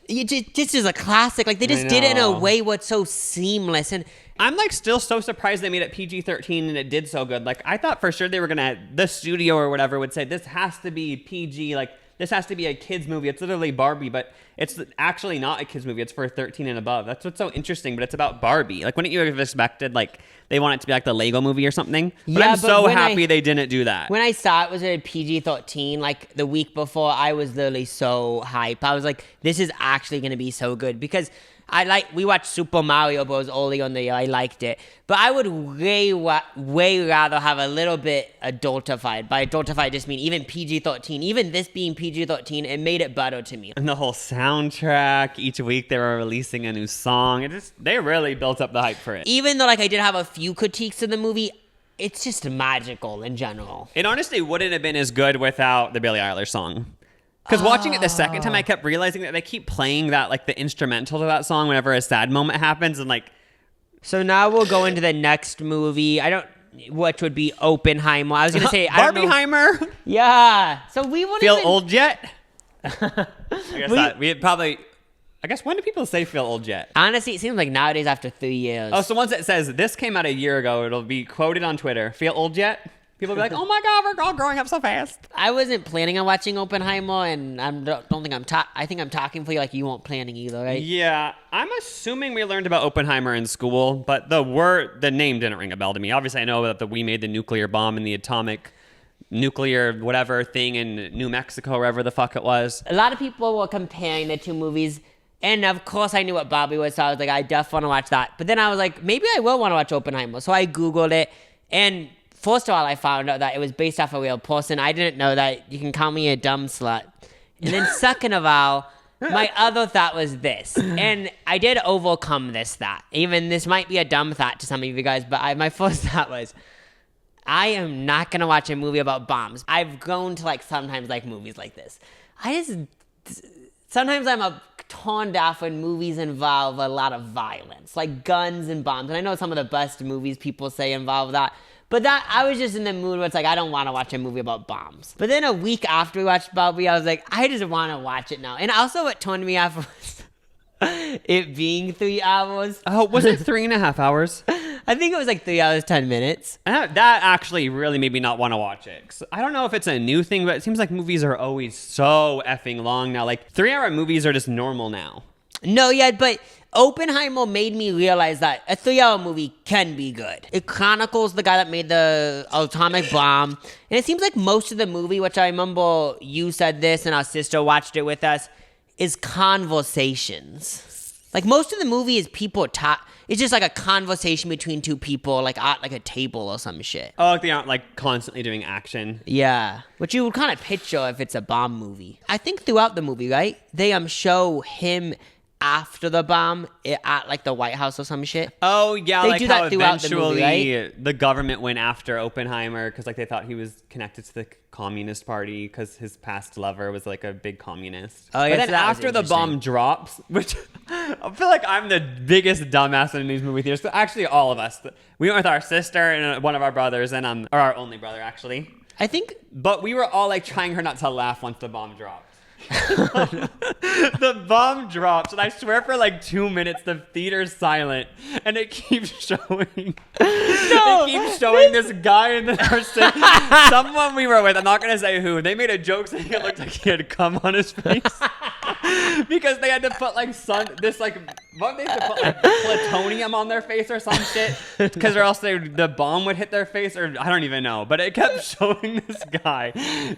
[SPEAKER 1] this is a classic. Like, they just did it in a way where it's so seamless. And
[SPEAKER 2] I'm, like, still so surprised they made it PG-13 and it did so good. Like, I thought for sure they were gonna, the studio or whatever would say, this has to be PG, like, this has to be a kid's movie. It's literally Barbie, but it's actually not a kid's movie. It's for 13 and above. That's what's so interesting, but it's about Barbie. Like, wouldn't you have expected, like, they want it to be like the Lego movie or something? But I'm so happy they didn't do that.
[SPEAKER 1] When I saw it was a PG-13, like, the week before, I was literally so hype. I was like, this is actually going to be so good, because we watched Super Mario Bros. Early on the year. I liked it. But I would way rather have a little bit adultified. By adultified, I just mean even PG-13. Even this being PG-13, it made it better to me.
[SPEAKER 2] And the whole soundtrack, each week they were releasing a new song. They really built up the hype for it.
[SPEAKER 1] Even though, like, I did have a few critiques of the movie, it's just magical in general.
[SPEAKER 2] It honestly wouldn't have been as good without the Billie Eilish song. Because watching it the second time, I kept realizing that they keep playing that, like, the instrumental to that song whenever a sad moment happens, and, like...
[SPEAKER 1] So now we'll go into the next movie. Which would be Oppenheimer. I was going to say...
[SPEAKER 2] Barbieheimer!
[SPEAKER 1] Yeah. So we won't
[SPEAKER 2] Feel old yet? I guess, when do people say feel old yet?
[SPEAKER 1] Honestly, it seems like nowadays after 3 years.
[SPEAKER 2] Oh, so once it says, this came out a year ago, it'll be quoted on Twitter. Feel old yet? People will be like, oh my God, we're all growing up so fast.
[SPEAKER 1] I wasn't planning on watching Oppenheimer, and I think I'm talking for you like you weren't planning either, right?
[SPEAKER 2] Yeah, I'm assuming we learned about Oppenheimer in school, but the name didn't ring a bell to me. Obviously, I know that we made the nuclear bomb and the atomic nuclear whatever thing in New Mexico, wherever the fuck it was.
[SPEAKER 1] A lot of people were comparing the two movies, and of course I knew what Barbie was, so I was like, I definitely want to watch that. But then I was like, maybe I will want to watch Oppenheimer. So I Googled it, and first of all, I found out that it was based off a real person. I didn't know that. You can call me a dumb slut. And then second of all, my other thought was this. And I did overcome this thought. Even this might be a dumb thought to some of you guys, but my first thought was, I am not going to watch a movie about bombs. I've grown to, like, sometimes like movies like this. Sometimes I'm turned off when movies involve a lot of violence, like guns and bombs. And I know some of the best movies people say involve that. But I was just in the mood where it's like, I don't want to watch a movie about bombs. But then a week after we watched Barbie, I was like, I just want to watch it now. And also what turned me off was it being 3 hours.
[SPEAKER 2] Oh, was it 3.5 hours?
[SPEAKER 1] I think it was like 3 hours, 10 minutes.
[SPEAKER 2] That actually really made me not want to watch it. 'Cause I don't know if it's a new thing, but it seems like movies are always so effing long now. Like 3-hour movies are just normal now.
[SPEAKER 1] No, yeah, but Oppenheimer made me realize that a 3-hour movie can be good. It chronicles the guy that made the atomic bomb. And it seems like most of the movie, which I remember you said this and our sister watched it with us, is conversations. Like most of the movie is people talk. It's just like a conversation between two people, like at like a table or some shit.
[SPEAKER 2] Oh, like they aren't like constantly doing action.
[SPEAKER 1] Yeah, which you would kind of picture if it's a bomb movie. I think throughout the movie, right, they show him after the bomb at like the White House or some shit.
[SPEAKER 2] Oh yeah,
[SPEAKER 1] they
[SPEAKER 2] like
[SPEAKER 1] do
[SPEAKER 2] how
[SPEAKER 1] that throughout
[SPEAKER 2] eventually
[SPEAKER 1] the movie, right?
[SPEAKER 2] the government went after Oppenheimer because like they thought he was connected to the Communist Party because his past lover was like a big communist.
[SPEAKER 1] Oh yeah,
[SPEAKER 2] but then
[SPEAKER 1] so that was
[SPEAKER 2] after the bomb drops, which I feel like I'm the biggest dumbass in these movie theaters. But actually, all of us. We went with our sister and one of our brothers, and or our only brother actually.
[SPEAKER 1] I think,
[SPEAKER 2] but we were all like trying her not to laugh once the bomb dropped. The bomb drops, and I swear for like 2 minutes the theater's silent, and it keeps showing. It keeps showing this guy in the someone we were with. I'm not gonna say who. They made a joke saying it looked like he had cum on his face because they had to put like what they had to put like plutonium on their face or some shit because or else the bomb would hit their face or I don't even know. But it kept showing this guy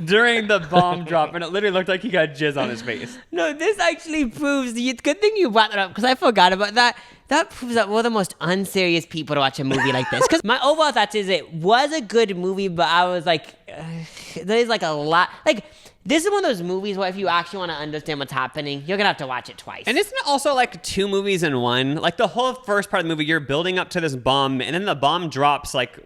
[SPEAKER 2] during the bomb drop, and it literally looked like he got jizz on his face.
[SPEAKER 1] No, this actually proves it's good thing you brought that up because I forgot about that. That proves that we're the most unserious people to watch a movie like this. Because my overall thoughts is it was a good movie, but I was like, there's like a lot. Like, this is one of those movies where if you actually want to understand what's happening, you're going to have to watch it twice.
[SPEAKER 2] And isn't it also like 2 movies in one? Like the whole first part of the movie, you're building up to this bomb, and then the bomb drops like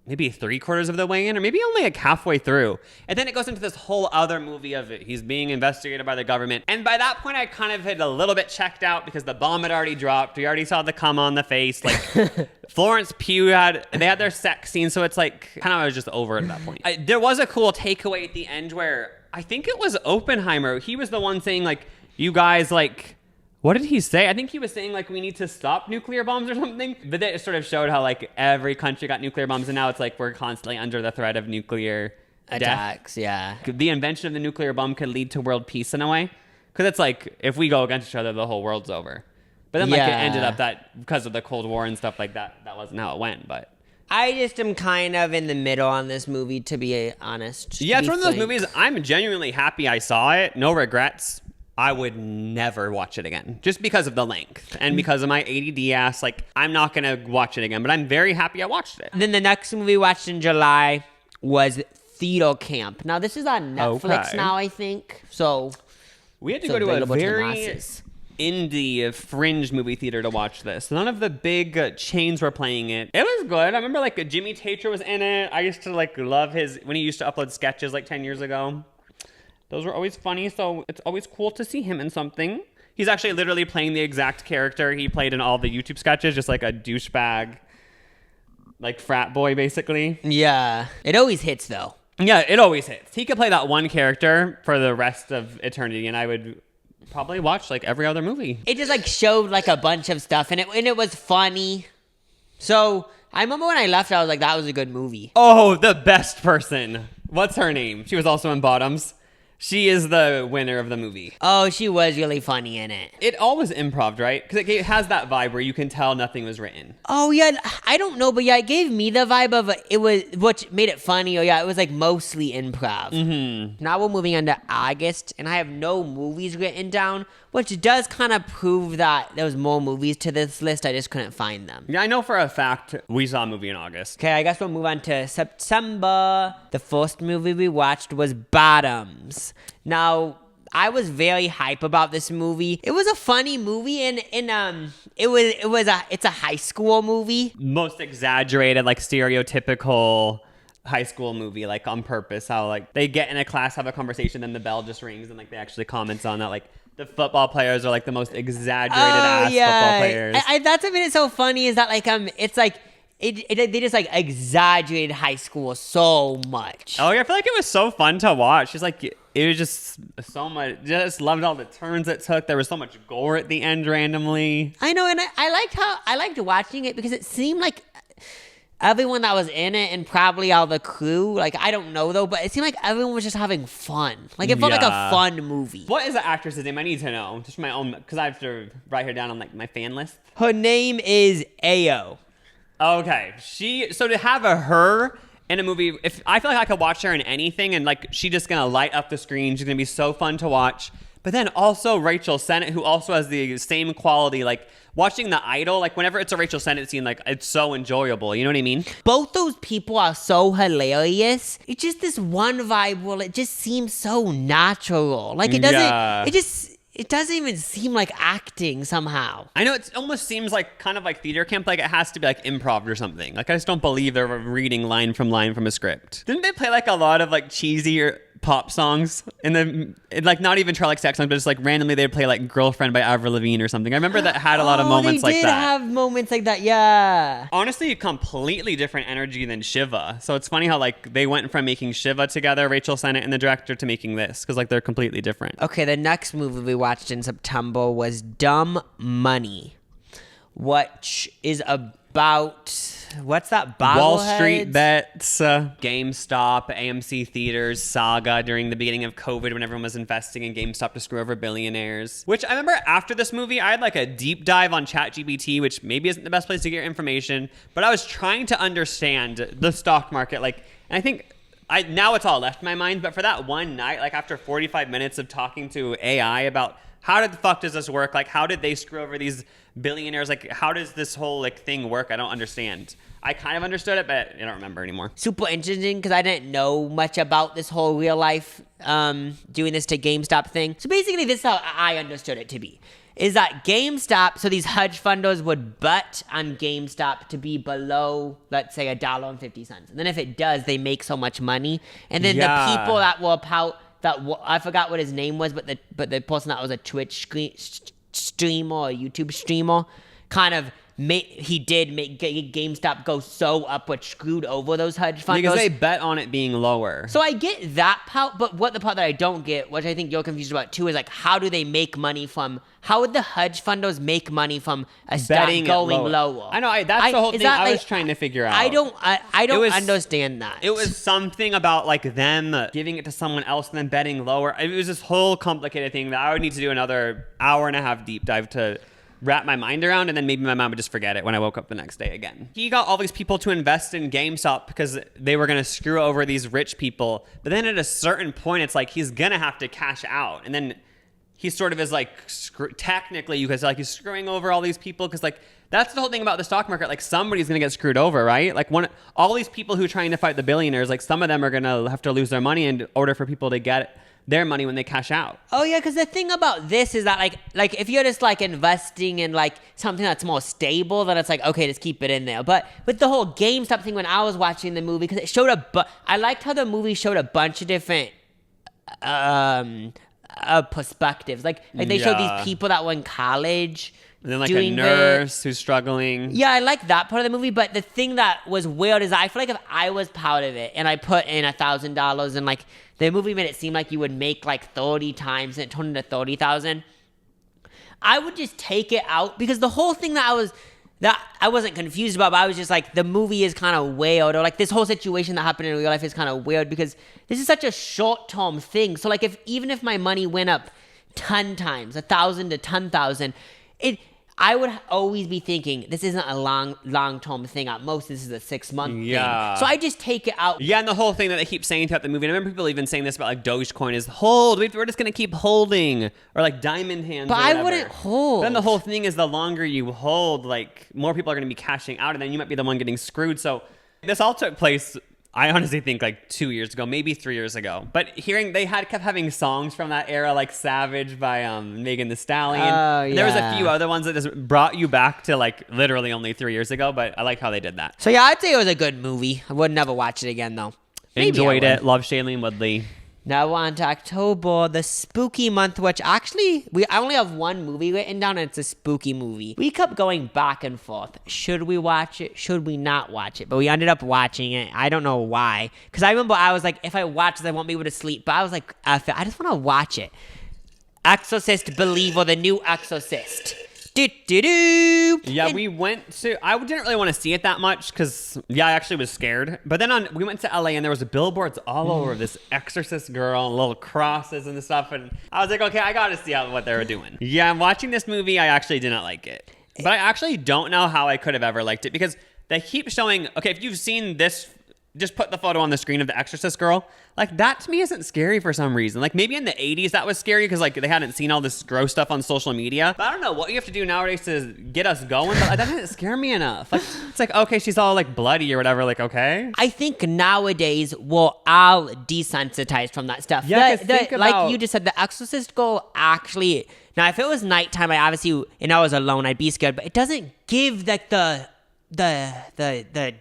[SPEAKER 2] maybe 3/4 of the way in, or maybe only like halfway through. And then it goes into this whole other movie of he's being investigated by the government. And by that point, I kind of had a little bit checked out because the bomb had already dropped. We already saw the cum on the face. Like Florence Pugh they had their sex scene. So it's like, kind of, I was just over it at that point. There was a cool takeaway at the end where I think it was Oppenheimer. He was the one saying like, you guys like, what did he say? I think he was saying, like, we need to stop nuclear bombs or something. But it sort of showed how, like, every country got nuclear bombs, and now it's like we're constantly under the threat of nuclear
[SPEAKER 1] attacks,
[SPEAKER 2] death.
[SPEAKER 1] yeah.
[SPEAKER 2] The invention of the nuclear bomb could lead to world peace in a way. Because it's like, if we go against each other, the whole world's over. But then, like, it ended up that, because of the Cold War and stuff like that, that wasn't how it went, but...
[SPEAKER 1] I just am kind of in the middle on this movie, to be honest.
[SPEAKER 2] Yeah, it's one of those movies, I'm genuinely happy I saw it. No regrets. I would never watch it again just because of the length and because of my ADD ass. Like, I'm not going to watch it again, but I'm very happy I watched it.
[SPEAKER 1] Then the next movie we watched in July was Theater Camp. Now, this is on Netflix now, I think. So
[SPEAKER 2] we had to go to a very indie fringe movie theater to watch this. None of the big chains were playing it. It was good. I remember like Jimmy Tatro was in it. I used to like love when he used to upload sketches like 10 years ago. Those were always funny, so it's always cool to see him in something. He's actually literally playing the exact character he played in all the YouTube sketches, just like a douchebag, like frat boy, basically.
[SPEAKER 1] Yeah. It always hits, though.
[SPEAKER 2] Yeah, it always hits. He could play that one character for the rest of eternity, and I would probably watch like every other movie.
[SPEAKER 1] It just like showed like a bunch of stuff, and it was funny. So I remember when I left, I was like, that was a good movie.
[SPEAKER 2] Oh, the best person. What's her name? She was also in Bottoms. She is the winner of the movie.
[SPEAKER 1] Oh, she was really funny in it.
[SPEAKER 2] It all was improv, right? Because it has that vibe where you can tell nothing was written.
[SPEAKER 1] Oh, yeah. I don't know, but yeah, it gave me the vibe of it was, what made it funny. Or yeah, it was like mostly improv.
[SPEAKER 2] Mm-hmm.
[SPEAKER 1] Now we're moving on to August, and I have no movies written down, which does kind of prove that there was more movies to this list. I just couldn't find them.
[SPEAKER 2] Yeah, I know for a fact we saw a movie in August.
[SPEAKER 1] Okay, I guess we'll move on to September. The first movie we watched was Bottoms. Now, I was very hype about this movie. It was a funny movie, and it's a high school movie.
[SPEAKER 2] Most exaggerated, like stereotypical high school movie, like on purpose. How like they get in a class, have a conversation, then the bell just rings, and like they actually comment on that. Like the football players are like the most exaggerated football players.
[SPEAKER 1] That's what made it so funny is that like it's like. They just like exaggerated high school so much.
[SPEAKER 2] Oh yeah, I feel like it was so fun to watch. It's like it was just so much. Just loved all the turns it took. There was so much gore at the end randomly.
[SPEAKER 1] I know, and I liked watching it because it seemed like everyone that was in it and probably all the crew, like, I don't know though, but it seemed like everyone was just having fun. Like, it felt like a fun movie.
[SPEAKER 2] What is the actress's name? I need to know. Just for my own, because I have to write her down on, like, my fan list.
[SPEAKER 1] Her name is Ayo.
[SPEAKER 2] Okay. So to have her in a movie, I feel like I could watch her in anything, and, like, she's just going to light up the screen. She's going to be so fun to watch. But then also Rachel Sennett, who also has the same quality, like, watching The Idol, like, whenever it's a Rachel Sennett scene, like, it's so enjoyable. You know what I mean?
[SPEAKER 1] Both those people are so hilarious. It's just this one vibe where it just seems so natural. Like, it doesn't even seem like acting somehow.
[SPEAKER 2] I know, it almost seems like kind of like theater camp, like it has to be like improv or something. Like, I just don't believe they're reading line from a script. Didn't they play like a lot of like cheesy or pop songs like not even Charlie XCX songs, but just like randomly they'd play like Girlfriend by Avril Lavigne or something. I remember that had a lot of moments like that.
[SPEAKER 1] They did have moments like that, yeah.
[SPEAKER 2] Honestly, a completely different energy than Shiva. So it's funny how like they went from making Shiva together, Rachel Sennett and the director, to making this, because like they're completely different.
[SPEAKER 1] Okay, the next movie we watched in September was Dumb Money, which is about... What's that?
[SPEAKER 2] Wall Street bets, GameStop, AMC theaters saga during the beginning of COVID when everyone was investing in GameStop to screw over billionaires. Which I remember after this movie, I had like a deep dive on ChatGPT, which maybe isn't the best place to get your information, but I was trying to understand the stock market. Like, and I think now it's all left my mind, but for that one night, like after 45 minutes of talking to AI about how the fuck does this work? Like, how did they screw over these billionaires? Like, how does this whole like thing work? I don't understand. I kind of understood it, but I don't remember anymore.
[SPEAKER 1] Super interesting, because I didn't know much about this whole real life doing this to GameStop thing. So basically, this is how I understood it to be. Is that GameStop, so these hedge funders would bet on GameStop to be below, let's say, $1.50. And then if it does, they make so much money. And then the people that were I forgot what his name was, but the person that was a Twitch streamer or a YouTube streamer kind of he did make GameStop go so up, which screwed over those hedge funds.
[SPEAKER 2] Because they bet on it being lower.
[SPEAKER 1] So I get that part, but what the part that I don't get, which I think you're confused about too, is like, how do they make money from... How would the hedge funders make money from a stock going lower?
[SPEAKER 2] I know, that's the whole thing I was trying to figure out.
[SPEAKER 1] I don't understand that.
[SPEAKER 2] It was something about like them giving it to someone else and then betting lower. It was this whole complicated thing that I would need to do another hour and a half deep dive to wrap my mind around, and then maybe my mom would just forget it when I woke up the next day again. He got all these people to invest in GameStop because they were going to screw over these rich people. But then at a certain point, it's like he's going to have to cash out. And then he sort of is like, technically, you guys are like, he's screwing over all these people, because like, that's the whole thing about the stock market. Like, somebody's going to get screwed over, right? Like, all these people who are trying to fight the billionaires, like, some of them are going to have to lose their money in order for people to get their money when they cash out.
[SPEAKER 1] Oh yeah, because the thing about this is that like if you're just like investing in like something that's more stable, then it's like, okay, just keep it in there. But with the whole GameStop thing, when I was watching the movie, because it showed I liked how the movie showed a bunch of different perspectives. Like they showed these people that were in college.
[SPEAKER 2] And then like a nurse who's struggling.
[SPEAKER 1] Yeah, I like that part of the movie, but the thing that was weird is I feel like if I was part of it and I put in $1,000 and like the movie made it seem like you would make like 30 times and it turned into 30,000, I would just take it out, because the whole thing that I wasn't confused about, but I was just like, the movie is kind of weird, or like this whole situation that happened in real life is kind of weird, because this is such a short-term thing. So like even if my money went up 10 times, 1,000 to 10,000, I would always be thinking, this isn't a long-term thing. At most, this is a 6-month thing. So I just take it out.
[SPEAKER 2] Yeah, and the whole thing that they keep saying throughout the movie, and I remember people even saying this about like Dogecoin, is hold. We're just going to keep holding. Or like diamond hands.
[SPEAKER 1] But I wouldn't hold.
[SPEAKER 2] But then the whole thing is the longer you hold, like more people are going to be cashing out, and then you might be the one getting screwed. So this all took place, I honestly think like 2 years ago, maybe 3 years ago. But hearing they kept having songs from that era, like Savage by Megan Thee Stallion.
[SPEAKER 1] Oh, yeah.
[SPEAKER 2] There was a few other ones that just brought you back to like literally only 3 years ago. But I like how they did that.
[SPEAKER 1] So yeah, I'd say it was a good movie. I would never watch it again though.
[SPEAKER 2] Enjoyed it. Love Shailene Woodley.
[SPEAKER 1] Now on to October, the spooky month, which actually, I only have one movie written down, and it's a spooky movie. We kept going back and forth. Should we watch it? Should we not watch it? But we ended up watching it. I don't know why. Because I remember I was like, if I watch this, I won't be able to sleep. But I was like, I just want to watch it. Exorcist Believer, the new Exorcist.
[SPEAKER 2] Yeah, we went to. I didn't really want to see it that much because, I actually was scared. But then we went to LA and there was billboards all over this Exorcist girl, and little crosses and stuff. And I was like, okay, I got to see what they were doing. Yeah, watching this movie, I actually didn't like it. But I actually don't know how I could have ever liked it because they keep showing. Okay, if you've seen this. Just put the photo on the screen of the Exorcist girl. Like, that to me isn't scary for some reason. Like, maybe in the 80s that was scary because, like, they hadn't seen all this gross stuff on social media. But I don't know what you have to do nowadays to get us going. But that didn't scare me enough. Like, it's like, okay, she's all, like, bloody or whatever. Like, okay.
[SPEAKER 1] I think nowadays we're all desensitized from that stuff.
[SPEAKER 2] Yeah, think about...
[SPEAKER 1] Like you just said, the Exorcist girl actually... Now, if it was nighttime, I was alone, I'd be scared. But it doesn't give, like, the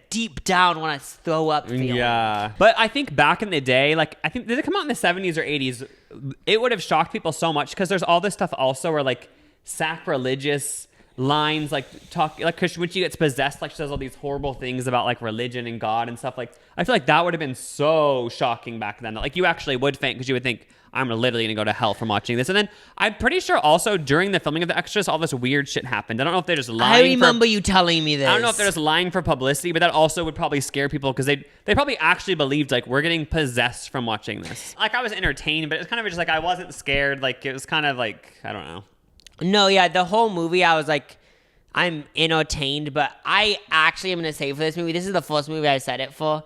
[SPEAKER 1] deep down want to throw up feeling.
[SPEAKER 2] Yeah. But I think back in the day, like, I think, did it come out in the 70s or 80s? It would have shocked people so much because there's all this stuff also where, like, sacrilegious lines, like, talk, like, because when she gets possessed, like, she says all these horrible things about, like, religion and God and stuff. Like, I feel like that would have been so shocking back then. Like, you actually would faint because you would think, I'm literally going to go to hell from watching this. And then I'm pretty sure also during the filming of The Exorcist, all this weird shit happened. I don't know if they're just lying.
[SPEAKER 1] I remember you telling me this.
[SPEAKER 2] I don't know if they're just lying for publicity, but that also would probably scare people because they probably actually believed, like, we're getting possessed from watching this. Like, I was entertained, but it was kind of just like I wasn't scared. Like, it was kind of like, I don't know.
[SPEAKER 1] No, yeah, the whole movie, I was like, I'm entertained, but I actually am going to say for this movie, this is the first movie I said it for.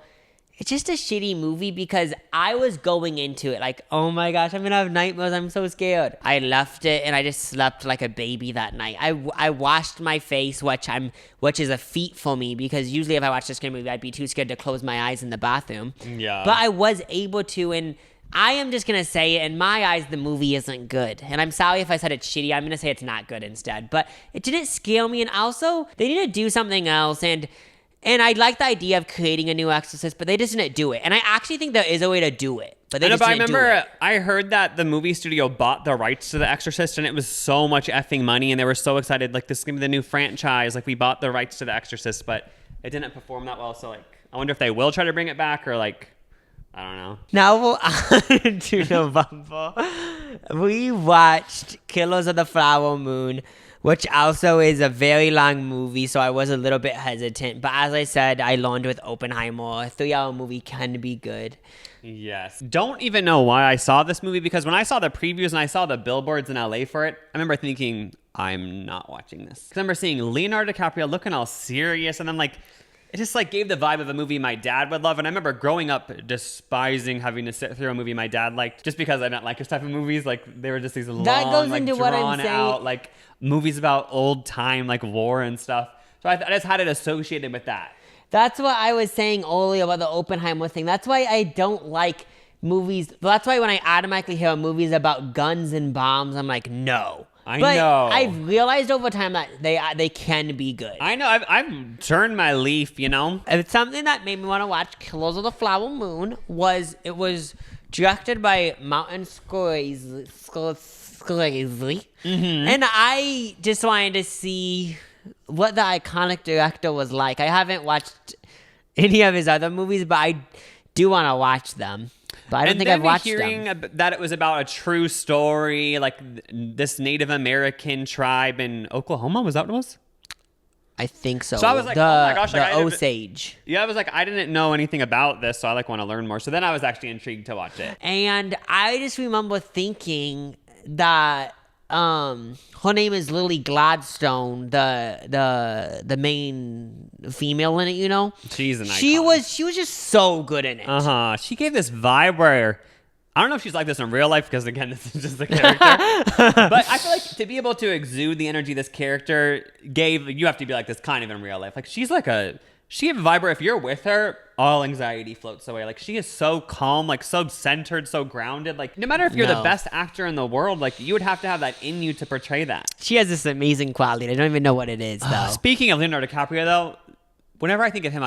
[SPEAKER 1] It's just a shitty movie because I was going into it like, oh my gosh, I'm going to have nightmares. I'm so scared. I left it and I just slept like a baby that night. I washed my face, which is a feat for me because usually if I watched this kind of movie, I'd be too scared to close my eyes in the bathroom.
[SPEAKER 2] Yeah.
[SPEAKER 1] But I was able to, and I am just going to say it. In my eyes, the movie isn't good. And I'm sorry if I said it's shitty. I'm going to say it's not good instead. But it didn't scare me. And also, they need to do something else. And I like the idea of creating a new Exorcist, but they just didn't do it. And I actually think there is a way to do it, but they just didn't do it.
[SPEAKER 2] I heard that the movie studio bought the rights to The Exorcist, and it was so much effing money, and they were so excited, like, this is going to be the new franchise. Like, we bought the rights to The Exorcist, but it didn't perform that well. So, like, I wonder if they will try to bring it back, or, like, I don't know.
[SPEAKER 1] Now we're on to November. We watched Killers of the Flower Moon, which also is a very long movie, so I was a little bit hesitant. But as I said, I learned with Oppenheimer, a 3-hour movie can be good.
[SPEAKER 2] Yes. Don't even know why I saw this movie, because when I saw the previews and I saw the billboards in LA for it, I remember thinking, I'm not watching this. I remember seeing Leonardo DiCaprio looking all serious, and then, like, it just, like, gave the vibe of a movie my dad would love. And I remember growing up despising having to sit through a movie my dad liked just because I didn't like his type of movies. Like, they were just these long,
[SPEAKER 1] that goes
[SPEAKER 2] like,
[SPEAKER 1] into
[SPEAKER 2] drawn
[SPEAKER 1] what I'm saying.
[SPEAKER 2] out, like, movies about old time, like, war and stuff. So I just had it associated with that.
[SPEAKER 1] That's what I was saying earlier about the Oppenheimer thing. That's why I don't like movies. That's why when I automatically hear movies about guns and bombs, I'm like, no.
[SPEAKER 2] I know.
[SPEAKER 1] I've realized over time that they can be good.
[SPEAKER 2] I know. I've turned my leaf, you know.
[SPEAKER 1] It's something that made me want to watch Killers of the Flower Moon. It was directed by Martin Scorsese. Mm-hmm. And I just wanted to see what the iconic director was like. I haven't watched any of his other movies, but I do want to watch them. But I don't think I've watched
[SPEAKER 2] hearing
[SPEAKER 1] them.
[SPEAKER 2] That it was about a true story, like this Native American tribe in Oklahoma. Was that what it was?
[SPEAKER 1] I think so.
[SPEAKER 2] So I was like, oh my gosh.
[SPEAKER 1] The Osage.
[SPEAKER 2] Yeah, I was like, I didn't know anything about this, so I like want to learn more. So then I was actually intrigued to watch it.
[SPEAKER 1] And I just remember thinking that her name is Lily Gladstone, the main female in it, you know?
[SPEAKER 2] She's an icon.
[SPEAKER 1] She was just so good in it.
[SPEAKER 2] Uh-huh. She gave this vibe where I don't know if she's like this in real life because, again, this is just a character. But I feel like to be able to exude the energy this character gave, you have to be like this kind of in real life. Like, she have a vibe where if you're with her, all anxiety floats away. Like, she is so calm, like, so centered, so grounded. Like, no matter if you're the best actor in the world, like, you would have to have that in you to portray that.
[SPEAKER 1] She has this amazing quality. I don't even know what it is, though.
[SPEAKER 2] Speaking of Leonardo DiCaprio, though, whenever I think of him,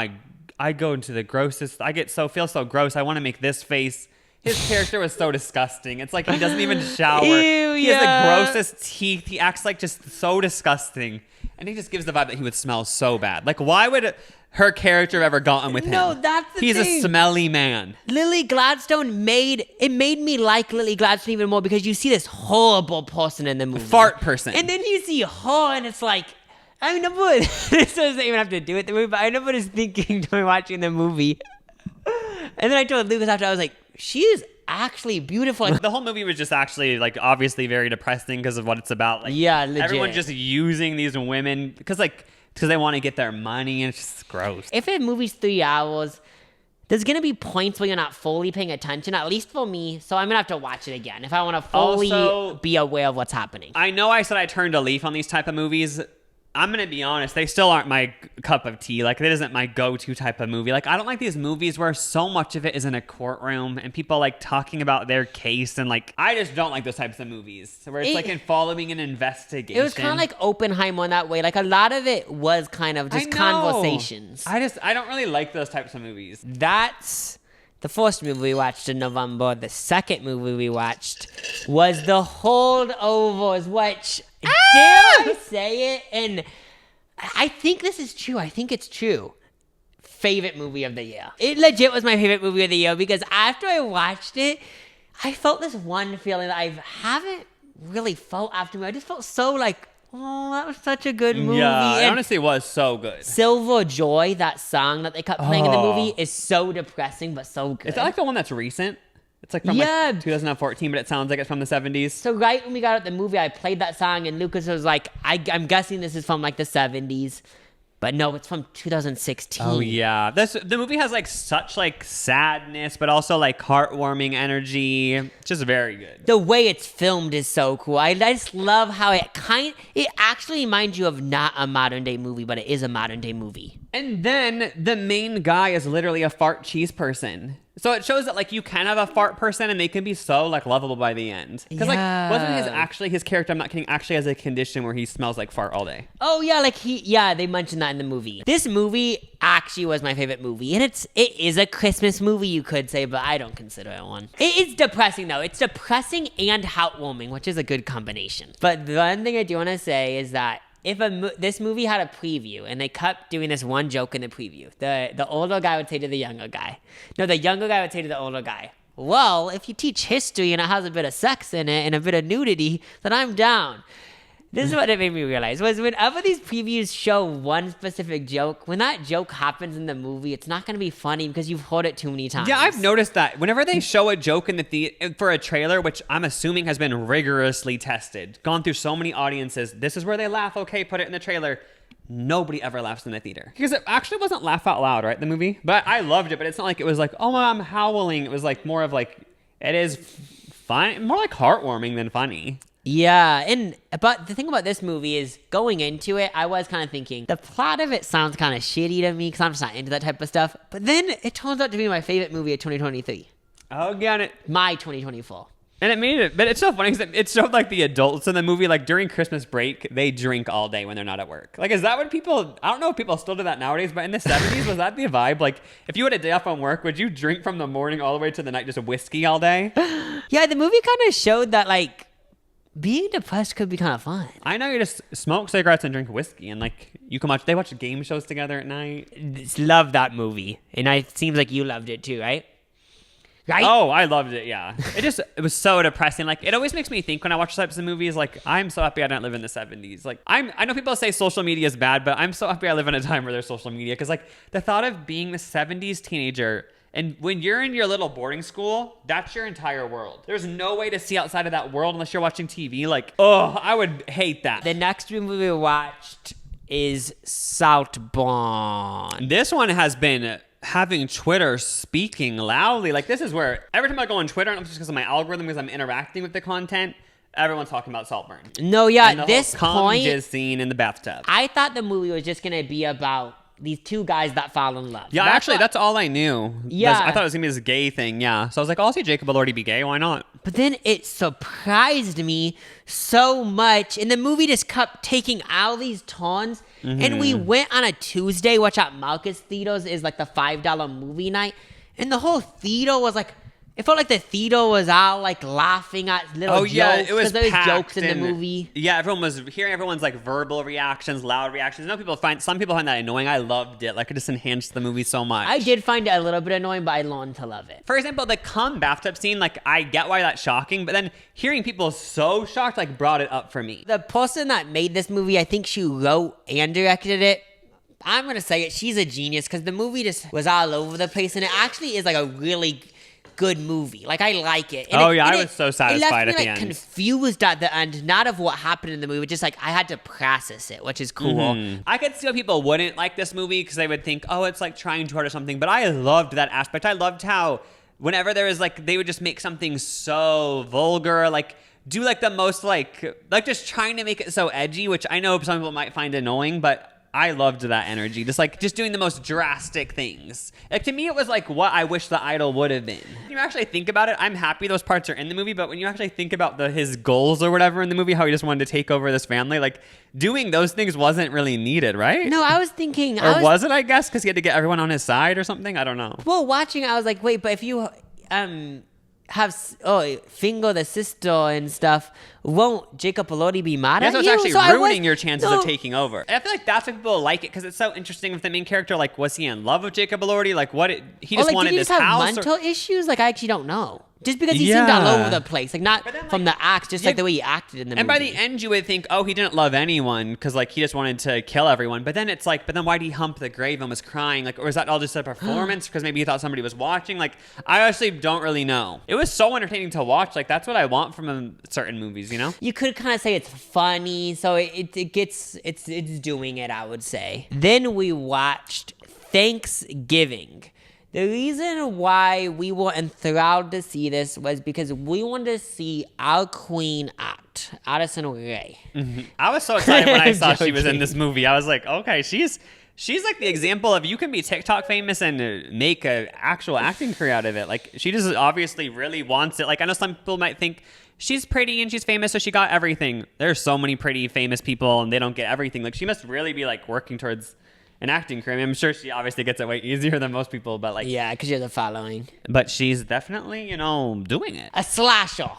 [SPEAKER 2] I go into the grossest. I feel so gross. I want to make this face. His character was so disgusting. It's like he doesn't even shower.
[SPEAKER 1] Ew,
[SPEAKER 2] he has the grossest teeth. He acts like just so disgusting. And he just gives the vibe that he would smell so bad. Like, why would her character ever gotten with him.
[SPEAKER 1] No, that's the
[SPEAKER 2] He's
[SPEAKER 1] thing.
[SPEAKER 2] a smelly man.
[SPEAKER 1] Lily Gladstone made me like Lily Gladstone even more because you see this horrible person in the movie.
[SPEAKER 2] Fart person.
[SPEAKER 1] And then you see her and it's like, I mean, this doesn't even have to do with the movie, but I remember just thinking during watching the movie. And then I told Lucas after, I was like, she is actually beautiful.
[SPEAKER 2] The whole movie was just actually like obviously very depressing because of what it's about. Like,
[SPEAKER 1] yeah, legit.
[SPEAKER 2] Everyone just using these women because they want to get their money, and it's just gross.
[SPEAKER 1] If a movie's 3 hours, there's going to be points where you're not fully paying attention, at least for me. So I'm going to have to watch it again if I want to fully be aware of what's happening.
[SPEAKER 2] I know I said I turned a leaf on these type of movies. I'm going to be honest, they still aren't my cup of tea. Like, it isn't my go-to type of movie. Like, I don't like these movies where so much of it is in a courtroom and people, like, talking about their case. And, like, I just don't like those types of movies where it's, like, in following an investigation.
[SPEAKER 1] It was kind of like Oppenheimer in that way. Like, a lot of it was kind of just conversations.
[SPEAKER 2] I don't really like those types of movies.
[SPEAKER 1] That's the first movie we watched in November. The second movie we watched was The Holdovers, which... Dare I say it? And I think this is true. I think it's true. Favorite movie of the year. It legit was my favorite movie of the year because after I watched it, I felt this one feeling that I haven't really felt after. I just felt so like, oh, that was such a good movie.
[SPEAKER 2] Yeah, it
[SPEAKER 1] and
[SPEAKER 2] honestly was so good.
[SPEAKER 1] Silver Joy, that song that they kept playing in the movie, is so depressing but so good.
[SPEAKER 2] Is that like the one that's recent? It's like from like 2014, but it sounds like it's from the 70s.
[SPEAKER 1] So right when we got out the movie, I played that song, and Lucas was like, I'm guessing this is from like the 70s. But no, it's from 2016.
[SPEAKER 2] Oh, yeah. The movie has like such like sadness, but also like heartwarming energy. It's just very good.
[SPEAKER 1] The way it's filmed is so cool. I just love how it actually reminds you of not a modern day movie, but it is a modern day movie.
[SPEAKER 2] And then the main guy is literally a fart cheese person. So it shows that like you can have a fart person and they can be so like lovable by the end. Because like wasn't his character, I'm not kidding, actually has a condition where he smells like fart all day.
[SPEAKER 1] Oh yeah, they mentioned that in the movie. This movie actually was my favorite movie. And it is a Christmas movie, you could say, but I don't consider it one. It's depressing though. It's depressing and heartwarming, which is a good combination. But the one thing I do want to say is that if this movie had a preview and they kept doing this one joke in the preview, the older guy would say to the younger guy. No, the younger guy would say to the older guy, well, if you teach history and it has a bit of sex in it and a bit of nudity, then I'm down. This is what it made me realize, was whenever these previews show one specific joke, when that joke happens in the movie, it's not going to be funny because you've heard it too many times.
[SPEAKER 2] Yeah, I've noticed that. Whenever they show a joke in for a trailer, which I'm assuming has been rigorously tested, gone through so many audiences, this is where they laugh, okay, put it in the trailer. Nobody ever laughs in the theater. Because it actually wasn't laugh out loud, right, the movie? But I loved it, but it's not like it was like, oh, I'm howling. It was like more of like, it is fun, more like heartwarming than funny.
[SPEAKER 1] Yeah, but the thing about this movie is going into it, I was kind of thinking, the plot of it sounds kind of shitty to me because I'm just not into that type of stuff. But then it turns out to be my favorite movie of 2023.
[SPEAKER 2] Oh, got it.
[SPEAKER 1] My 2024.
[SPEAKER 2] And it made it, but it's so funny because it showed like the adults in the movie, like during Christmas break, they drink all day when they're not at work. Like, is that what I don't know if people still do that nowadays, but in the 70s, was that the vibe? Like, if you had a day off on work, would you drink from the morning all the way to the night, just whiskey all day?
[SPEAKER 1] Yeah, the movie kind of showed that, like, being depressed could be kind of fun.
[SPEAKER 2] I know, you just smoke cigarettes and drink whiskey, and like they watch game shows together at night.
[SPEAKER 1] Love that movie, and it seems like you loved it too, right? Right?
[SPEAKER 2] Oh, I loved it. Yeah, it was so depressing. Like, it always makes me think when I watch types of movies. Like, I'm so happy I didn't live in the 70s. Like, I know people say social media is bad, but I'm so happy I live in a time where there's social media because like the thought of being the 70s teenager. And when you're in your little boarding school, that's your entire world. There's no way to see outside of that world unless you're watching TV. Like, oh, I would hate that.
[SPEAKER 1] The next movie we watched is Saltburn.
[SPEAKER 2] This one has been having Twitter speaking loudly. Like, this is where every time I go on Twitter, and it's just because of my algorithm, because I'm interacting with the content, everyone's talking about Saltburn.
[SPEAKER 1] No, yeah,
[SPEAKER 2] and the
[SPEAKER 1] this
[SPEAKER 2] whole
[SPEAKER 1] point,
[SPEAKER 2] jizz scene in the bathtub.
[SPEAKER 1] I thought the movie was just going to be about these two guys that fall in love.
[SPEAKER 2] Yeah, that's all I knew.
[SPEAKER 1] Yeah.
[SPEAKER 2] I thought it was going to be this gay thing, yeah. So I was like, oh, I'll see Jacob Elordi be gay, why not?
[SPEAKER 1] But then it surprised me so much. And the movie just kept taking all these turns. Mm-hmm. And we went on a Tuesday, which at Marcus Theaters is like the $5 movie night. And the whole theater was like It felt like the theater was all like laughing at little jokes.
[SPEAKER 2] It was
[SPEAKER 1] there was
[SPEAKER 2] packed
[SPEAKER 1] jokes in the movie.
[SPEAKER 2] Yeah, everyone was hearing everyone's like verbal reactions, loud reactions. Some people find that annoying. I loved it. Like it just enhanced the movie so much.
[SPEAKER 1] I did find it a little bit annoying, but I learned to love it.
[SPEAKER 2] For example, the cum bathtub scene, like I get why that's shocking, but then hearing people so shocked like brought it up for me.
[SPEAKER 1] The person that made this movie, I think she wrote and directed it. I'm gonna say it. She's a genius because the movie just was all over the place, and it actually is like a really good movie. Like I like it. And
[SPEAKER 2] I was so satisfied
[SPEAKER 1] at
[SPEAKER 2] the
[SPEAKER 1] end. Confused at the end, not of what happened in the movie, just like I had to process it, which is cool.
[SPEAKER 2] Mm-hmm. I could see why people wouldn't like this movie because they would think, oh, it's like trying too hard or something. But I loved that aspect. I loved how whenever there was like, they would just make something so vulgar, like do like the most like just trying to make it so edgy, which I know some people might find annoying, but I loved that energy. Just doing the most drastic things. Like to me, it was like what I wish the Idol would have been. When you actually think about it, I'm happy those parts are in the movie, but when you actually think about his goals or whatever in the movie, how he just wanted to take over this family, like doing those things wasn't really needed, right?
[SPEAKER 1] No, I was thinking...
[SPEAKER 2] was it, I guess, because he had to get everyone on his side or something? I don't know.
[SPEAKER 1] Well, watching it, I was like, wait, but if you... Fingo the sister and stuff, won't Jacob Elordi be mad at you?
[SPEAKER 2] So it's actually ruining your chances of taking over. And I feel like that's why people like it because it's so interesting with the main character. Like, was he in love with Jacob Elordi? Like, he just wanted this house?
[SPEAKER 1] Did he just have mental issues? Like, I actually don't know. Just because he seemed all over the place. Like, not from the acts, just like the way he acted in the movie.
[SPEAKER 2] And by the end, you would think, oh, he didn't love anyone because, like, he just wanted to kill everyone. But then it's like, but then why did he hump the grave and was crying? Like, or is that all just a performance because maybe he thought somebody was watching? Like, I actually don't really know. It was so entertaining to watch. Like, that's what I want from certain movies, you know?
[SPEAKER 1] You could kind of say it's funny, so it's doing it, I would say. Then we watched Thanksgiving. The reason why we were enthralled to see this was because we wanted to see our queen act, Addison Rae.
[SPEAKER 2] Mm-hmm. I was so excited when I saw she was in this movie. I was like, okay, she's like the example of you can be TikTok famous and make an actual acting career out of it. Like she just obviously really wants it. Like I know some people might think she's pretty and she's famous, so she got everything. There's so many pretty famous people and they don't get everything. Like she must really be like working towards an acting career. I mean, I'm sure she obviously gets it way easier than most people, but like...
[SPEAKER 1] Yeah, because she has a following.
[SPEAKER 2] But she's definitely, doing it.
[SPEAKER 1] A slasher.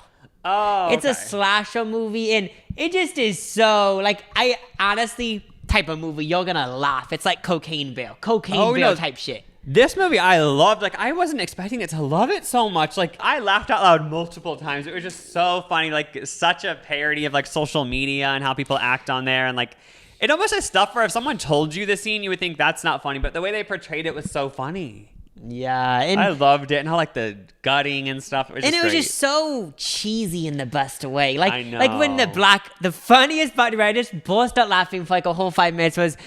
[SPEAKER 2] Oh, okay.
[SPEAKER 1] It's a slasher movie, and it just is so... Like, I honestly... type of movie, you're gonna laugh. It's like Cocaine Bear type shit.
[SPEAKER 2] This movie I loved. Like, I wasn't expecting it to love it so much. Like, I laughed out loud multiple times. It was just so funny. Like, such a parody of, like, social media and how people act on there, and, like... It almost has stuff where if someone told you the scene, you would think that's not funny, but the way they portrayed it was so funny.
[SPEAKER 1] Yeah. And
[SPEAKER 2] I loved it, and how like the gutting and stuff. It was
[SPEAKER 1] just so cheesy in the best way. Like,
[SPEAKER 2] I know.
[SPEAKER 1] Like when the funniest part where I just burst out laughing for like a whole 5 minutes was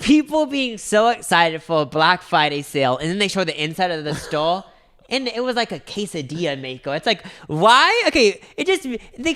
[SPEAKER 1] people being so excited for a Black Friday sale, and then they show the inside of the store. And it was like a quesadilla maker. It's like, why? Okay,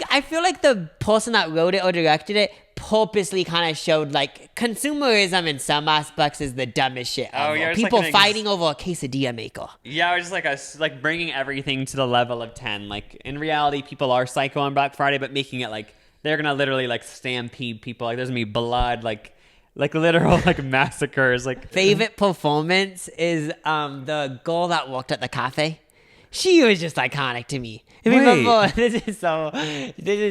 [SPEAKER 1] I feel like the person that wrote it or directed it purposely kind of showed like consumerism in some aspects is the dumbest shit ever. People like fighting over a quesadilla maker.
[SPEAKER 2] Yeah, or just like bringing everything to the level of 10. Like in reality, people are psycho on Black Friday, but making it like they're gonna literally like stampede people. Like there's gonna be blood, like literal like massacres. Like
[SPEAKER 1] favorite performance is the girl that worked at the cafe. She was just iconic to me. Remember, this is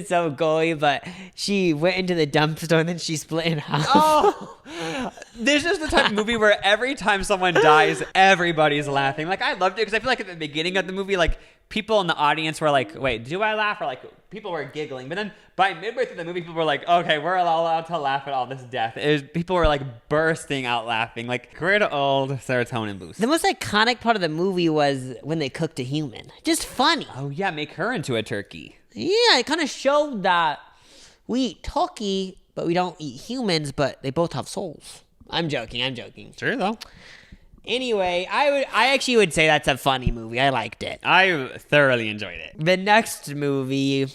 [SPEAKER 1] so gory, but she went into the dumpster and then she split in half.
[SPEAKER 2] Oh, this is the type of movie where every time someone dies, everybody's laughing. Like I loved it because I feel like at the beginning of the movie, like people in the audience were like, "Wait, do I laugh?" Or like people were giggling. But then by midway through the movie, people were like, "Okay, we're allowed to laugh at all this death." People were like bursting out laughing, like great old serotonin boost.
[SPEAKER 1] The most iconic part of the movie was when they cooked a human. Just funny.
[SPEAKER 2] Oh yeah, make her into a turkey.
[SPEAKER 1] Yeah, it kind of showed that we eat turkey, but we don't eat humans. But they both have souls. I'm joking.
[SPEAKER 2] Sure though.
[SPEAKER 1] Anyway, I actually would say that's a funny movie. I liked it.
[SPEAKER 2] I thoroughly enjoyed it.
[SPEAKER 1] The next movie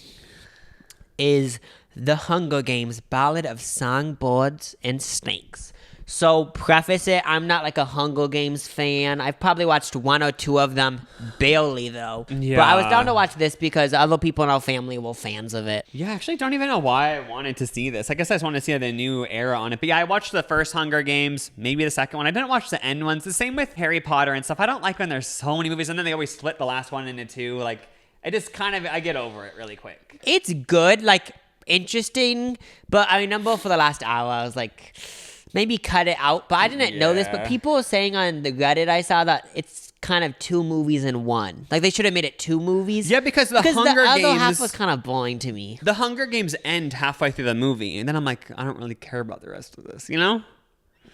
[SPEAKER 1] is The Hunger Games: Ballad of Songbirds and Snakes. So preface it, I'm not like a Hunger Games fan. I've probably watched one or two of them, barely though.
[SPEAKER 2] Yeah.
[SPEAKER 1] But I was down to watch this because other people in our family were fans of it.
[SPEAKER 2] Yeah, actually don't even know why I wanted to see this. I guess I just wanted to see the new era on it. But yeah, I watched the first Hunger Games, maybe the second one. I didn't watch the end ones. The same with Harry Potter and stuff. I don't like when there's so many movies and then they always split the last one into two. Like, I just kind of, I get over it really quick.
[SPEAKER 1] It's good, like interesting, but I remember for the last hour, I was like, maybe cut it out. But I didn't know this, but people were saying on the Reddit I saw that it's kind of two movies in one. Like, they should have made it two movies.
[SPEAKER 2] Yeah, because the Hunger Games...
[SPEAKER 1] the other half was kind of boring to me.
[SPEAKER 2] The Hunger Games end halfway through the movie, and then I'm like, I don't really care about the rest of this, you know?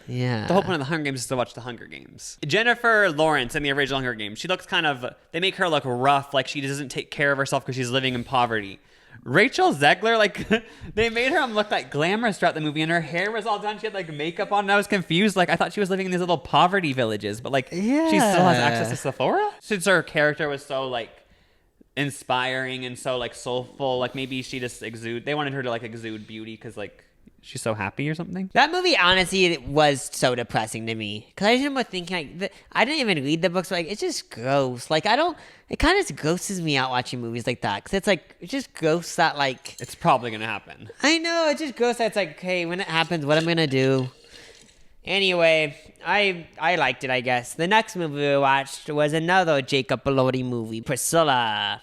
[SPEAKER 1] Yeah.
[SPEAKER 2] The whole point of the Hunger Games is to watch the Hunger Games. Jennifer Lawrence in the original Hunger Games, she looks kind of... They make her look rough, like she doesn't take care of herself because she's living in poverty. Rachel Zegler, like, they made her look like glamorous throughout the movie, and her hair was all done. She had like makeup on, and I was confused. Like, I thought she was living in these little poverty villages, but like, she still has access to Sephora. Since her character was so like inspiring and so like soulful, like maybe she just they wanted her to like exude beauty because like she's so happy or something.
[SPEAKER 1] That movie, honestly, was so depressing to me. Because I just remember thinking, like, I didn't even read the books, but like, it's just gross. Like, it kind of grosses me out watching movies like that. Because it's like, it's just gross that, like...
[SPEAKER 2] It's probably going to happen.
[SPEAKER 1] I know, it's just gross that it's like, okay, when it happens, what am I going to do? Anyway, I liked it, I guess. The next movie we watched was another Jacob Elordi movie, Pricilla.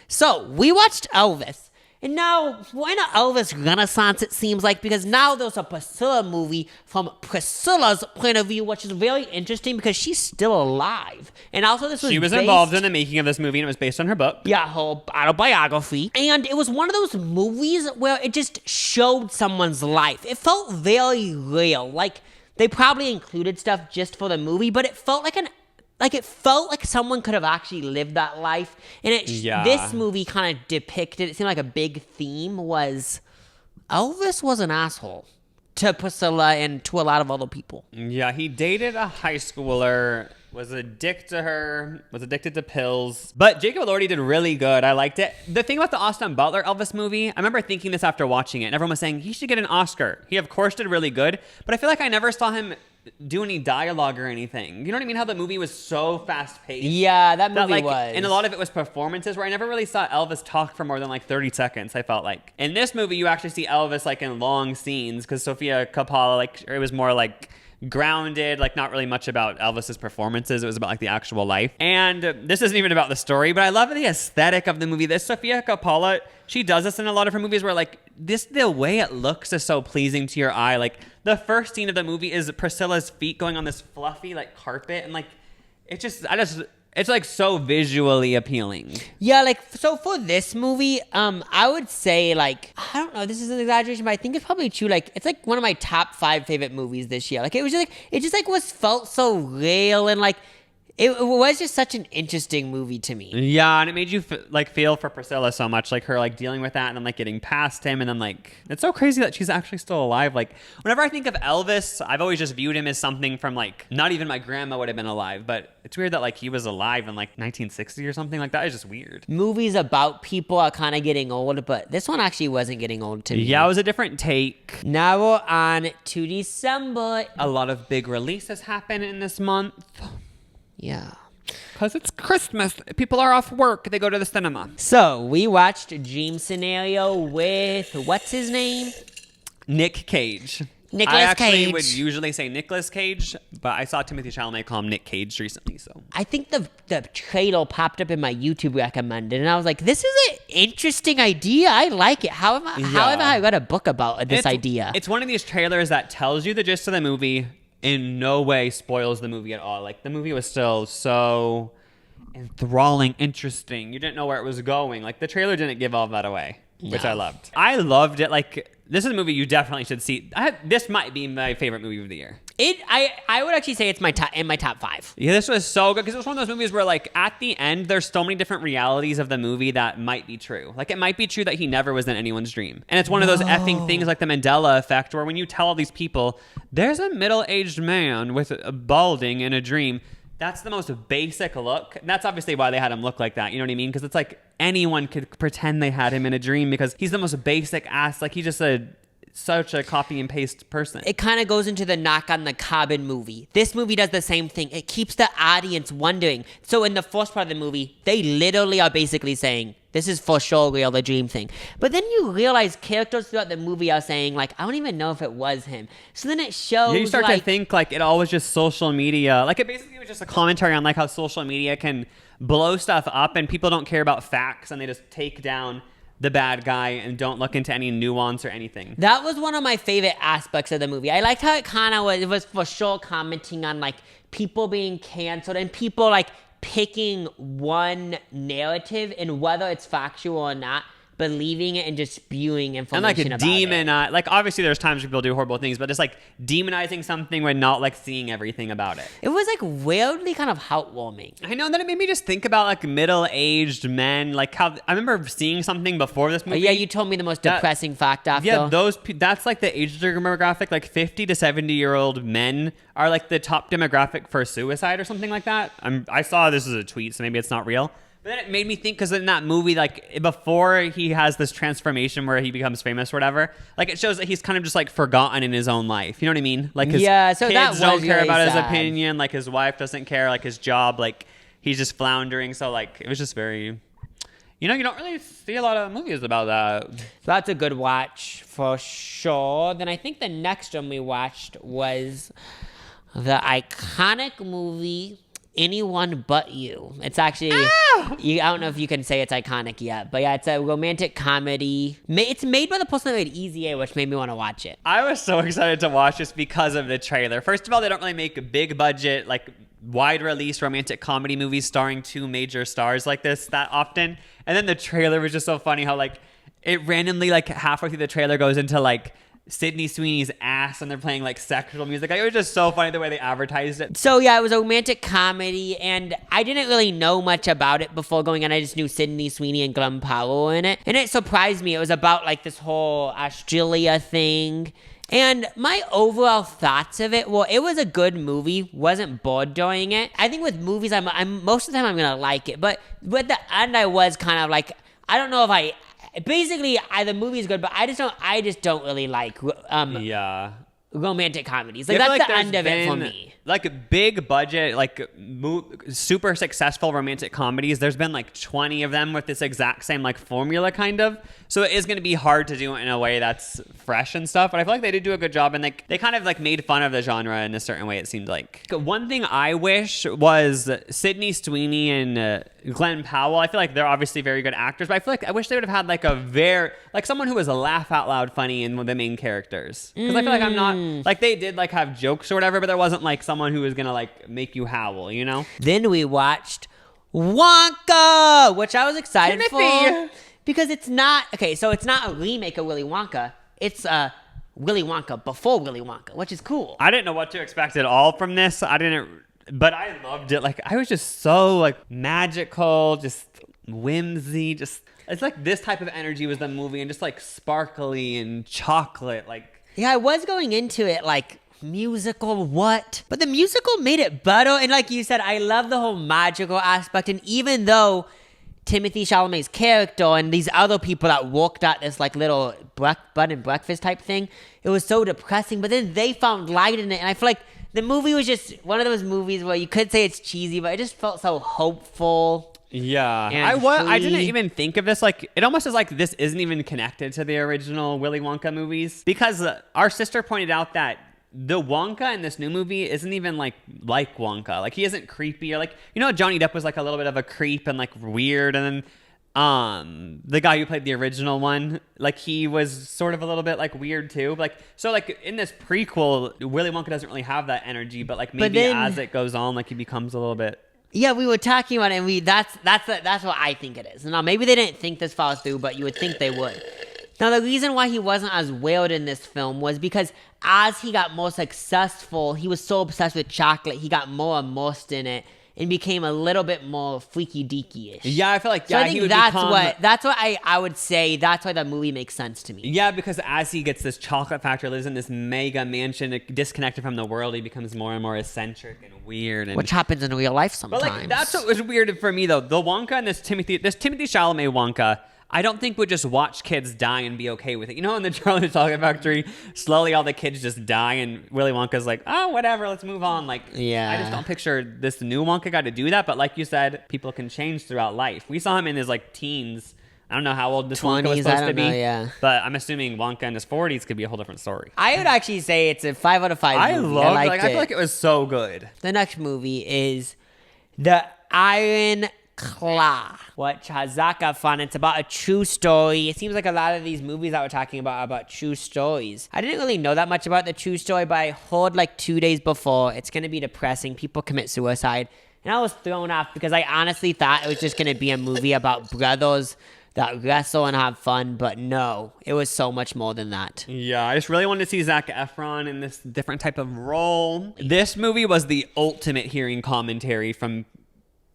[SPEAKER 1] So, we watched Elvis. And now, we're in an Elvis renaissance, it seems like, because now there's a Pricilla movie from Priscilla's point of view, which is very interesting because she's still alive. And also,
[SPEAKER 2] she was involved in the making of this movie, and it was based on her book.
[SPEAKER 1] Yeah, her autobiography. And it was one of those movies where it just showed someone's life. It felt very real. Like, they probably included stuff just for the movie, but it felt like someone could have actually lived that life. And this movie kind of depicted, it seemed like a big theme was Elvis was an asshole to Priscilla and to a lot of other people.
[SPEAKER 2] Yeah, he dated a high schooler, was addicted to pills. But Jacob Elordi did really good. I liked it. The thing about the Austin Butler Elvis movie, I remember thinking this after watching it, and everyone was saying he should get an Oscar. He, of course, did really good, but I feel like I never saw him do any dialogue or anything. You know what I mean? How the movie was so fast-paced.
[SPEAKER 1] Yeah, that movie was.
[SPEAKER 2] And a lot of it was performances where I never really saw Elvis talk for more than like 30 seconds, I felt like. In this movie, you actually see Elvis like in long scenes because Sofia Coppola, like, it was more like grounded, like not really much about Elvis's performances. It was about like the actual life. And this isn't even about the story, but I love the aesthetic of the movie. This Sofia Coppola, she does this in a lot of her movies where like the way it looks is so pleasing to your eye. Like the first scene of the movie is Priscilla's feet going on this fluffy like carpet, and like it's like so visually appealing.
[SPEAKER 1] Yeah, like, so for this movie, I would say, like, I don't know, this is an exaggeration, but I think it's probably true. Like, it's like one of my top 5 favorite movies this year. Like, it just felt so real, and like, it was just such an interesting movie to me.
[SPEAKER 2] Yeah, and it made you feel for Priscilla so much, like her like dealing with that and then like getting past him, and then like it's so crazy that she's actually still alive. Like whenever I think of Elvis, I've always just viewed him as something from like not even my grandma would have been alive, but it's weird that like he was alive in like 1960 or something. Like that is just weird.
[SPEAKER 1] Movies about people are kind of getting old, but this one actually wasn't getting old to me.
[SPEAKER 2] Yeah, it was a different take.
[SPEAKER 1] Now we're on to December.
[SPEAKER 2] A lot of big releases happen in this month.
[SPEAKER 1] Yeah.
[SPEAKER 2] Because it's Christmas. People are off work. They go to the cinema.
[SPEAKER 1] So, we watched Dream Scenario with, what's his name?
[SPEAKER 2] Nick Cage. I actually would usually say Nicolas Cage, but I saw Timothée Chalamet call him Nick Cage recently. So
[SPEAKER 1] I think the trailer popped up in my YouTube recommended, and I was like, this is an interesting idea. I like it. How have I read a book about this idea?
[SPEAKER 2] It's one of these trailers that tells you the gist of the movie, in no way spoils the movie at all. Like, the movie was still so enthralling, interesting. You didn't know where it was going. Like, the trailer didn't give all that away, which I loved. I loved it. Like, this is a movie you definitely should see. This might be my favorite movie of the year.
[SPEAKER 1] I would actually say it's in my top 5.
[SPEAKER 2] Yeah, this was so good because it was one of those movies where, like, at the end, there's so many different realities of the movie that might be true. Like, it might be true that he never was in anyone's dream. And it's one of those effing things like the Mandela effect where when you tell all these people, there's a middle-aged man with a balding in a dream, that's the most basic look. And that's obviously why they had him look like that. You know what I mean? Because it's like anyone could pretend they had him in a dream because he's the most basic ass. Like, he's just a such a copy and paste person.
[SPEAKER 1] It kind of goes into the Knock on the Cabin movie. This movie does the same thing. It keeps the audience wondering. So in the first part of the movie, they literally are basically saying, this is for sure real, the dream thing. But then you realize characters throughout the movie are saying, like, I don't even know if it was him. So then it shows,
[SPEAKER 2] you start to think, like, it all was just social media. Like, it basically was just a commentary on, like, how social media can blow stuff up and people don't care about facts and they just take down the bad guy and don't look into any nuance or anything.
[SPEAKER 1] That was one of my favorite aspects of the movie. I liked how it kind of was, it was for sure commenting on, like, people being canceled and people, like, picking one narrative and whether it's factual or not, believing it and just spewing information
[SPEAKER 2] and, like,
[SPEAKER 1] about
[SPEAKER 2] it. Like, obviously there's times people do horrible things, but it's like demonizing something when not, like, seeing everything about it.
[SPEAKER 1] It was, like, weirdly kind of heartwarming.
[SPEAKER 2] I know, and then it made me just think about, like, middle-aged men, like, how I remember seeing something before this movie.
[SPEAKER 1] Yeah, you told me the most depressing fact after.
[SPEAKER 2] Yeah, that's, like, the age demographic, like 50 to 70-year-old men are, like, the top demographic for suicide or something like that. I saw this as a tweet, so maybe it's not real. But then it made me think, because in that movie, like, before he has this transformation where he becomes famous or whatever, like, it shows that he's kind of just, like, forgotten in his own life. You know what I mean? Like, his kids don't care about his opinion. Like, his wife doesn't care. Like, his job, like, he's just floundering. So, like, it was just very... You know, you don't really see a lot of movies about that.
[SPEAKER 1] So that's a good watch for sure. Then I think the next one we watched was the iconic movie... Anyone But You. It's actually, I don't know if you can say it's iconic yet, but yeah, it's a romantic comedy. It's made by the person that made Easy A, which made me want to watch it.
[SPEAKER 2] I was so excited to watch this because of the trailer. First of all, they don't really make big budget, like, wide release romantic comedy movies starring two major stars like this that often. And then the trailer was just so funny how, like, it randomly, like, halfway through the trailer goes into, like, Sydney Sweeney's ass and they're playing, like, sexual music. Like, it was just so funny the way they advertised it.
[SPEAKER 1] So yeah, it was a romantic comedy and I didn't really know much about it before going in. I just knew Sydney Sweeney and Glenn Powell were in it. And it surprised me. It was about, like, this whole Australia thing. And my overall thoughts of it, well, it was a good movie. Wasn't bored during it. I think with movies, I'm most of the time I'm gonna like it. But at the end, I was kind of like, I don't know if I... Basically, the movie is good, but I just don't really like romantic comedies. Like, that's the end of it for me.
[SPEAKER 2] Like, big budget, like, super successful romantic comedies. There's been, like, 20 of them with this exact same, like, formula, kind of. So it is going to be hard to do it in a way that's fresh and stuff. But I feel like they did do a good job. And they kind of, like, made fun of the genre in a certain way, it seemed like. One thing I wish was Sydney Sweeney and Glenn Powell. I feel like they're obviously very good actors. But I feel like I wish they would have had, like, someone who was a laugh out loud funny in the main characters. Because I feel like I'm not... Like, they did, like, have jokes or whatever, but there wasn't, like, someone who was gonna, like, make you howl, you know?
[SPEAKER 1] Then we watched Wonka, which I was excited for. Because it's not... Okay, so it's not a remake of Willy Wonka. It's Willy Wonka before Willy Wonka, which is cool.
[SPEAKER 2] I didn't know what to expect at all from this. But I loved it. Like, I was just so, like, magical, just whimsy, just... It's like this type of energy was the movie, and just, like, sparkly and chocolate, like...
[SPEAKER 1] Yeah, I was going into it, like... musical what? But the musical made it better. And like you said, I love the whole magical aspect. And even though Timothy Chalamet's character and these other people that worked at this like little bed and breakfast type thing, it was so depressing. But then they found light in it. And I feel like the movie was just one of those movies where you could say it's cheesy, but it just felt so hopeful.
[SPEAKER 2] Yeah, I didn't even think of this. Like, it almost is like this isn't even connected to the original Willy Wonka movies. Because our sister pointed out that the Wonka in this new movie isn't even like Wonka. Like, he isn't creepy, or like, you know, Johnny Depp was like a little bit of a creep and like weird, and then the guy who played the original one, like, he was sort of a little bit like weird too. Like, so like in this prequel, Willy Wonka doesn't really have that energy, but like maybe as it goes on, like, he becomes a little bit.
[SPEAKER 1] Yeah, we were talking about it, and that's what I think it is. Now, maybe they didn't think this far through, but you would think they would. Now, the reason why he wasn't as weird in this film was because as he got more successful, he was so obsessed with chocolate, he got more immersed in it and became a little bit more freaky-deaky-ish.
[SPEAKER 2] Yeah, I feel like,
[SPEAKER 1] so I think that's what I would say, that's why the movie makes sense to me.
[SPEAKER 2] Yeah, because as he gets this chocolate factory, lives in this mega mansion, disconnected from the world, he becomes more and more eccentric and weird. And,
[SPEAKER 1] which happens in real life sometimes.
[SPEAKER 2] But like, that's what was weird for me, though. The Wonka and this Timothy Chalamet Wonka, I don't think would just watch kids die and be okay with it. You know, in the Charlie and the Chocolate Factory, slowly all the kids just die, and Willy Wonka's like, oh, whatever, let's move on. Like,
[SPEAKER 1] Yeah.
[SPEAKER 2] I just don't picture this new Wonka guy to do that. But like you said, people can change throughout life. We saw him in his like teens. I don't know how old this Wonka was
[SPEAKER 1] 20s,
[SPEAKER 2] supposed to be.
[SPEAKER 1] yeah.
[SPEAKER 2] But I'm assuming Wonka in his 40s could be a whole different story.
[SPEAKER 1] I would actually say it's a 5 out of 5
[SPEAKER 2] I
[SPEAKER 1] movie.
[SPEAKER 2] loved
[SPEAKER 1] liked
[SPEAKER 2] like I feel like it was so good.
[SPEAKER 1] The next movie is The Iron Claw, which has Zac Efron. It's about a true story. It seems like a lot of these movies that we're talking about are about true stories. I didn't really know that much about the true story, but I heard like 2 days before it's going to be depressing. People commit suicide. And I was thrown off because I honestly thought it was just going to be a movie about brothers that wrestle and have fun, but no, it was so much more than that.
[SPEAKER 2] Yeah, I just really wanted to see Zac Efron in this different type of role. This movie was the ultimate hearing commentary from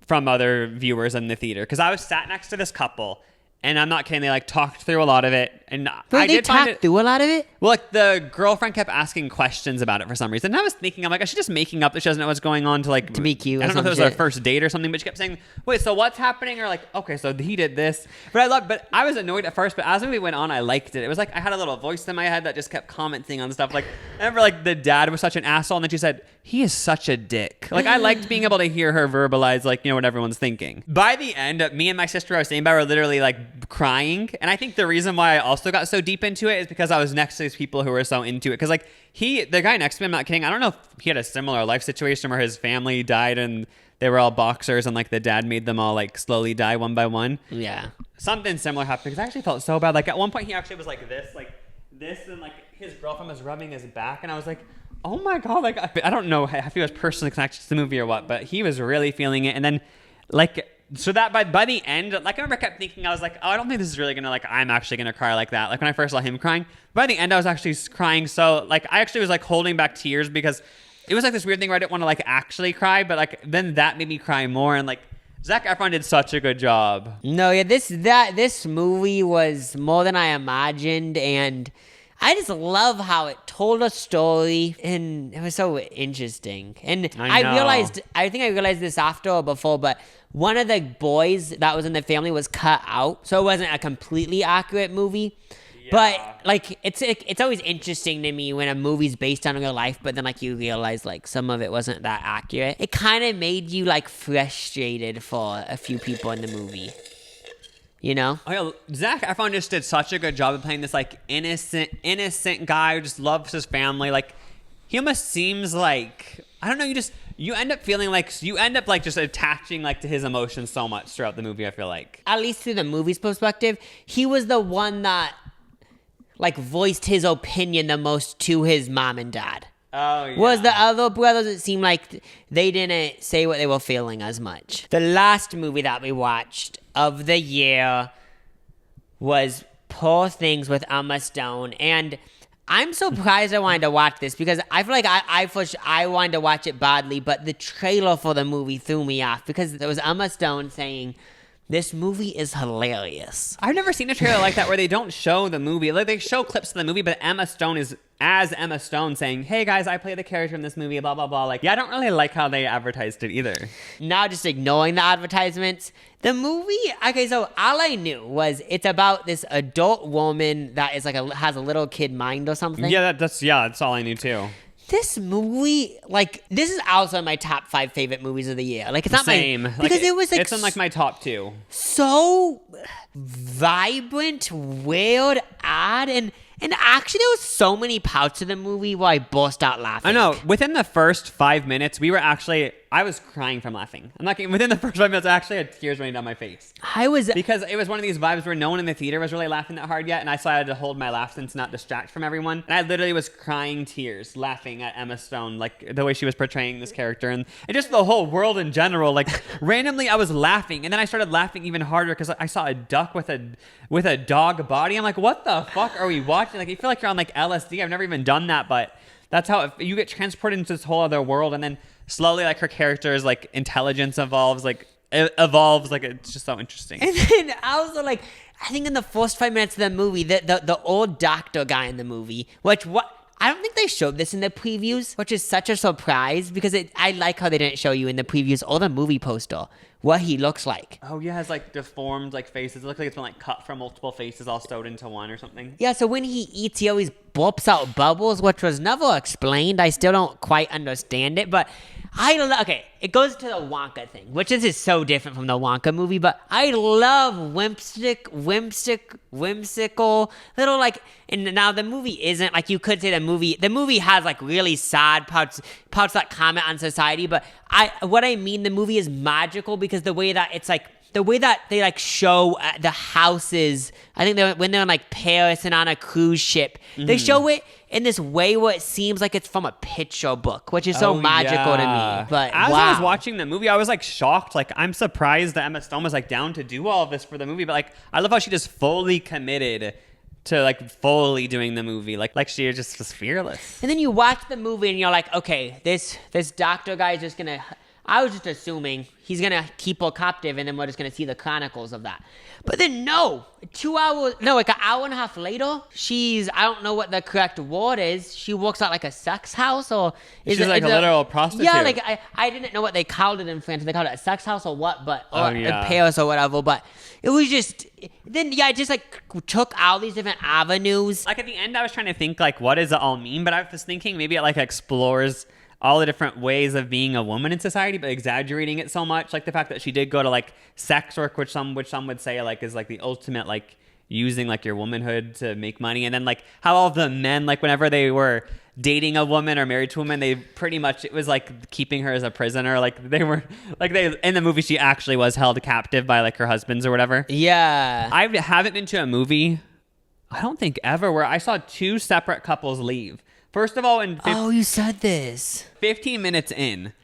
[SPEAKER 2] other viewers in the theater, because I was sat next to this couple, and I'm not kidding, they like talked through a lot of it, and I did find it
[SPEAKER 1] through a lot of it.
[SPEAKER 2] Well, like the girlfriend kept asking questions about it for some reason. And I was thinking, I'm like, is she just making up that she doesn't know what's going on to
[SPEAKER 1] be cute?
[SPEAKER 2] I don't know if it was their first date or something, but she kept saying, wait, so what's happening? Or like, okay, so he did this. But I was annoyed at first, but as the movie went on, I liked it. It was like I had a little voice in my head that just kept commenting on stuff. Like, I remember like the dad was such an asshole, and then she said, he is such a dick. Like, I liked being able to hear her verbalize, like, you know, what everyone's thinking. By the end, me and my sister I was staying by were literally like crying. And I think the reason why I also got so deep into it is because I was next to these people who were so into it. Because like the guy next to me, I'm not kidding, I don't know if he had a similar life situation where his family died and they were all boxers and like the dad made them all like slowly die one by one.
[SPEAKER 1] Yeah.
[SPEAKER 2] Something similar happened, because I actually felt so bad. Like at one point he actually was like this, and like his girlfriend was rubbing his back, and I was like, oh my God, like I don't know if he was personally connected to the movie or what, but he was really feeling it. And then like, so that by the end, like I remember I kept thinking, I was like, oh, I don't think this is really gonna, like, I'm actually gonna cry like that. Like when I first saw him crying, by the end I was actually crying. So like I actually was like holding back tears, because it was like this weird thing where I didn't want to like actually cry, but like then that made me cry more. And like Zac Efron did such a good job.
[SPEAKER 1] No, yeah, this movie was more than I imagined, and I just love how it told a story, and it was so interesting. And I think I realized this after or before, but one of the boys that was in the family was cut out, so it wasn't a completely accurate movie. Yeah. But like it's always interesting to me when a movie's based on real life, but then like you realize like some of it wasn't that accurate. It kind of made you like frustrated for a few people in the movie. You know?
[SPEAKER 2] Oh, yeah, Zac Efron just did such a good job of playing this like innocent guy who just loves his family. Like he almost seems like, I don't know, you end up feeling like you end up like just attaching like to his emotions so much throughout the movie, I feel like.
[SPEAKER 1] At least through the movie's perspective, he was the one that like voiced his opinion the most to his mom and dad.
[SPEAKER 2] Oh, yeah.
[SPEAKER 1] Was the other brothers, it seemed like they didn't say what they were feeling as much. The last movie that we watched of the year was Poor Things with Emma Stone. And I'm surprised I wanted to watch this, because I feel like I wanted to watch it badly, but the trailer for the movie threw me off, because there was Emma Stone saying, this movie is hilarious.
[SPEAKER 2] I've never seen a trailer like that where they don't show the movie. Like they show clips of the movie, but Emma Stone is as Emma Stone saying, hey guys, I play the character in this movie, blah, blah, blah. Like, yeah, I don't really like how they advertised it either.
[SPEAKER 1] Now just ignoring the advertisements. The movie, okay, so all I knew was it's about this adult woman that is like has a little kid mind or something.
[SPEAKER 2] Yeah, that's all I knew too.
[SPEAKER 1] This movie, like, this is also my top 5 favorite movies of the year. Like, it's not
[SPEAKER 2] Same.
[SPEAKER 1] Because like, it was like
[SPEAKER 2] it's in like my top 2.
[SPEAKER 1] So vibrant, weird, odd, and actually there was so many parts of the movie where I burst out laughing.
[SPEAKER 2] I know. Within the first 5 minutes, I was crying from laughing. I'm not kidding. Within the first 5 minutes, I actually had tears running down my face. Because it was one of these vibes where no one in the theater was really laughing that hard yet, and I had to hold my laugh to not distract from everyone. And I literally was crying tears, laughing at Emma Stone, like the way she was portraying this character, and just the whole world in general. Like randomly, I was laughing, and then I started laughing even harder because I saw a duck with a dog body. I'm like, what the fuck are we watching? Like, you feel like you're on like LSD. I've never even done that, but that's how you get transported into this whole other world, and then slowly, like, her character's, like, intelligence evolves, like, it's just so interesting.
[SPEAKER 1] And then also, like, I think in the first 5 minutes of the movie, the old doctor guy in the movie, I don't think they showed this in the previews, which is such a surprise because I like how they didn't show you in the previews or the movie poster what he looks like.
[SPEAKER 2] Oh, yeah, has like deformed like faces. It looks like it's been like cut from multiple faces all sewed into one or something.
[SPEAKER 1] Yeah, so when he eats, he always burps out bubbles, which was never explained. I still don't quite understand it, but okay, it goes to the Wonka thing, which is so different from the Wonka movie, but I love whimsical little like, and now the movie isn't like, you could say the movie has like really sad parts that comment on society, but what I mean, the movie is magical because the way that it's like, the way that they like show the houses, I think when they're in like Paris and on a cruise ship, they show it in this way where it seems like it's from a picture book, which is so magical to me. But
[SPEAKER 2] as I was watching the movie, I was like shocked. Like, I'm surprised that Emma Stone was like down to do all of this for the movie. But like, I love how she just fully committed to like fully doing the movie. Like she just was fearless.
[SPEAKER 1] And then you watch the movie and you're like, okay, this doctor guy is just gonna. I was just assuming he's going to keep her captive and then we're just going to see the chronicles of that. But then like an hour and a half later, I don't know what the correct word is. She works at like a sex house or...
[SPEAKER 2] She's like a literal prostitute.
[SPEAKER 1] Yeah, like I didn't know what they called it in France. They called it a sex house or what, in Paris or whatever. But it was just... Then, yeah, it just like took all these different avenues.
[SPEAKER 2] Like at the end, I was trying to think like, what does it all mean? But I was thinking maybe it like explores all the different ways of being a woman in society, but exaggerating it so much. Like the fact that she did go to like sex work, which some would say like is like the ultimate like using like your womanhood to make money. And then like how all the men, like whenever they were dating a woman or married to a woman, they pretty much, it was like keeping her as a prisoner. Like they in the movie, she actually was held captive by like her husbands or whatever.
[SPEAKER 1] Yeah.
[SPEAKER 2] I haven't been to a movie, I don't think ever, where I saw two separate couples leave. First of all,
[SPEAKER 1] you said this.
[SPEAKER 2] 15 minutes in,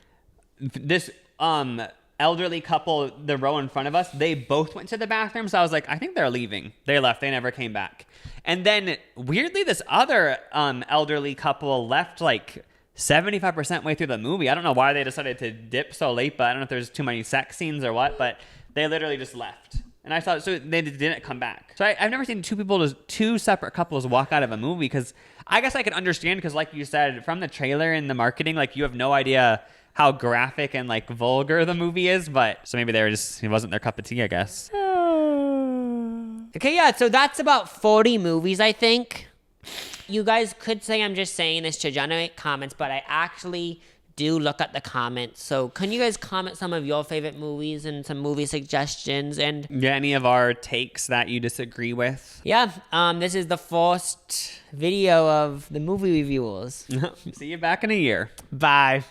[SPEAKER 2] this elderly couple, the row in front of us, they both went to the bathroom. So I was like, I think they're leaving. They left. They never came back. And then weirdly, this other elderly couple left like 75% way through the movie. I don't know why they decided to dip so late, but I don't know if there's too many sex scenes or what, but they literally just left. And I thought, so they didn't come back. So I've never seen two separate couples walk out of a movie, because I guess I can understand, because like you said, from the trailer and the marketing, like you have no idea how graphic and like vulgar the movie is, but so maybe it wasn't their cup of tea, I guess.
[SPEAKER 1] Okay, yeah, so that's about 40 movies, I think. You guys could say I'm just saying this to generate comments, but I actually do look at the comments. So can you guys comment some of your favorite movies and some movie suggestions? And
[SPEAKER 2] any of our takes that you disagree with?
[SPEAKER 1] Yeah, this is the first video of the movie reviewers.
[SPEAKER 2] See you back in a year.
[SPEAKER 1] Bye.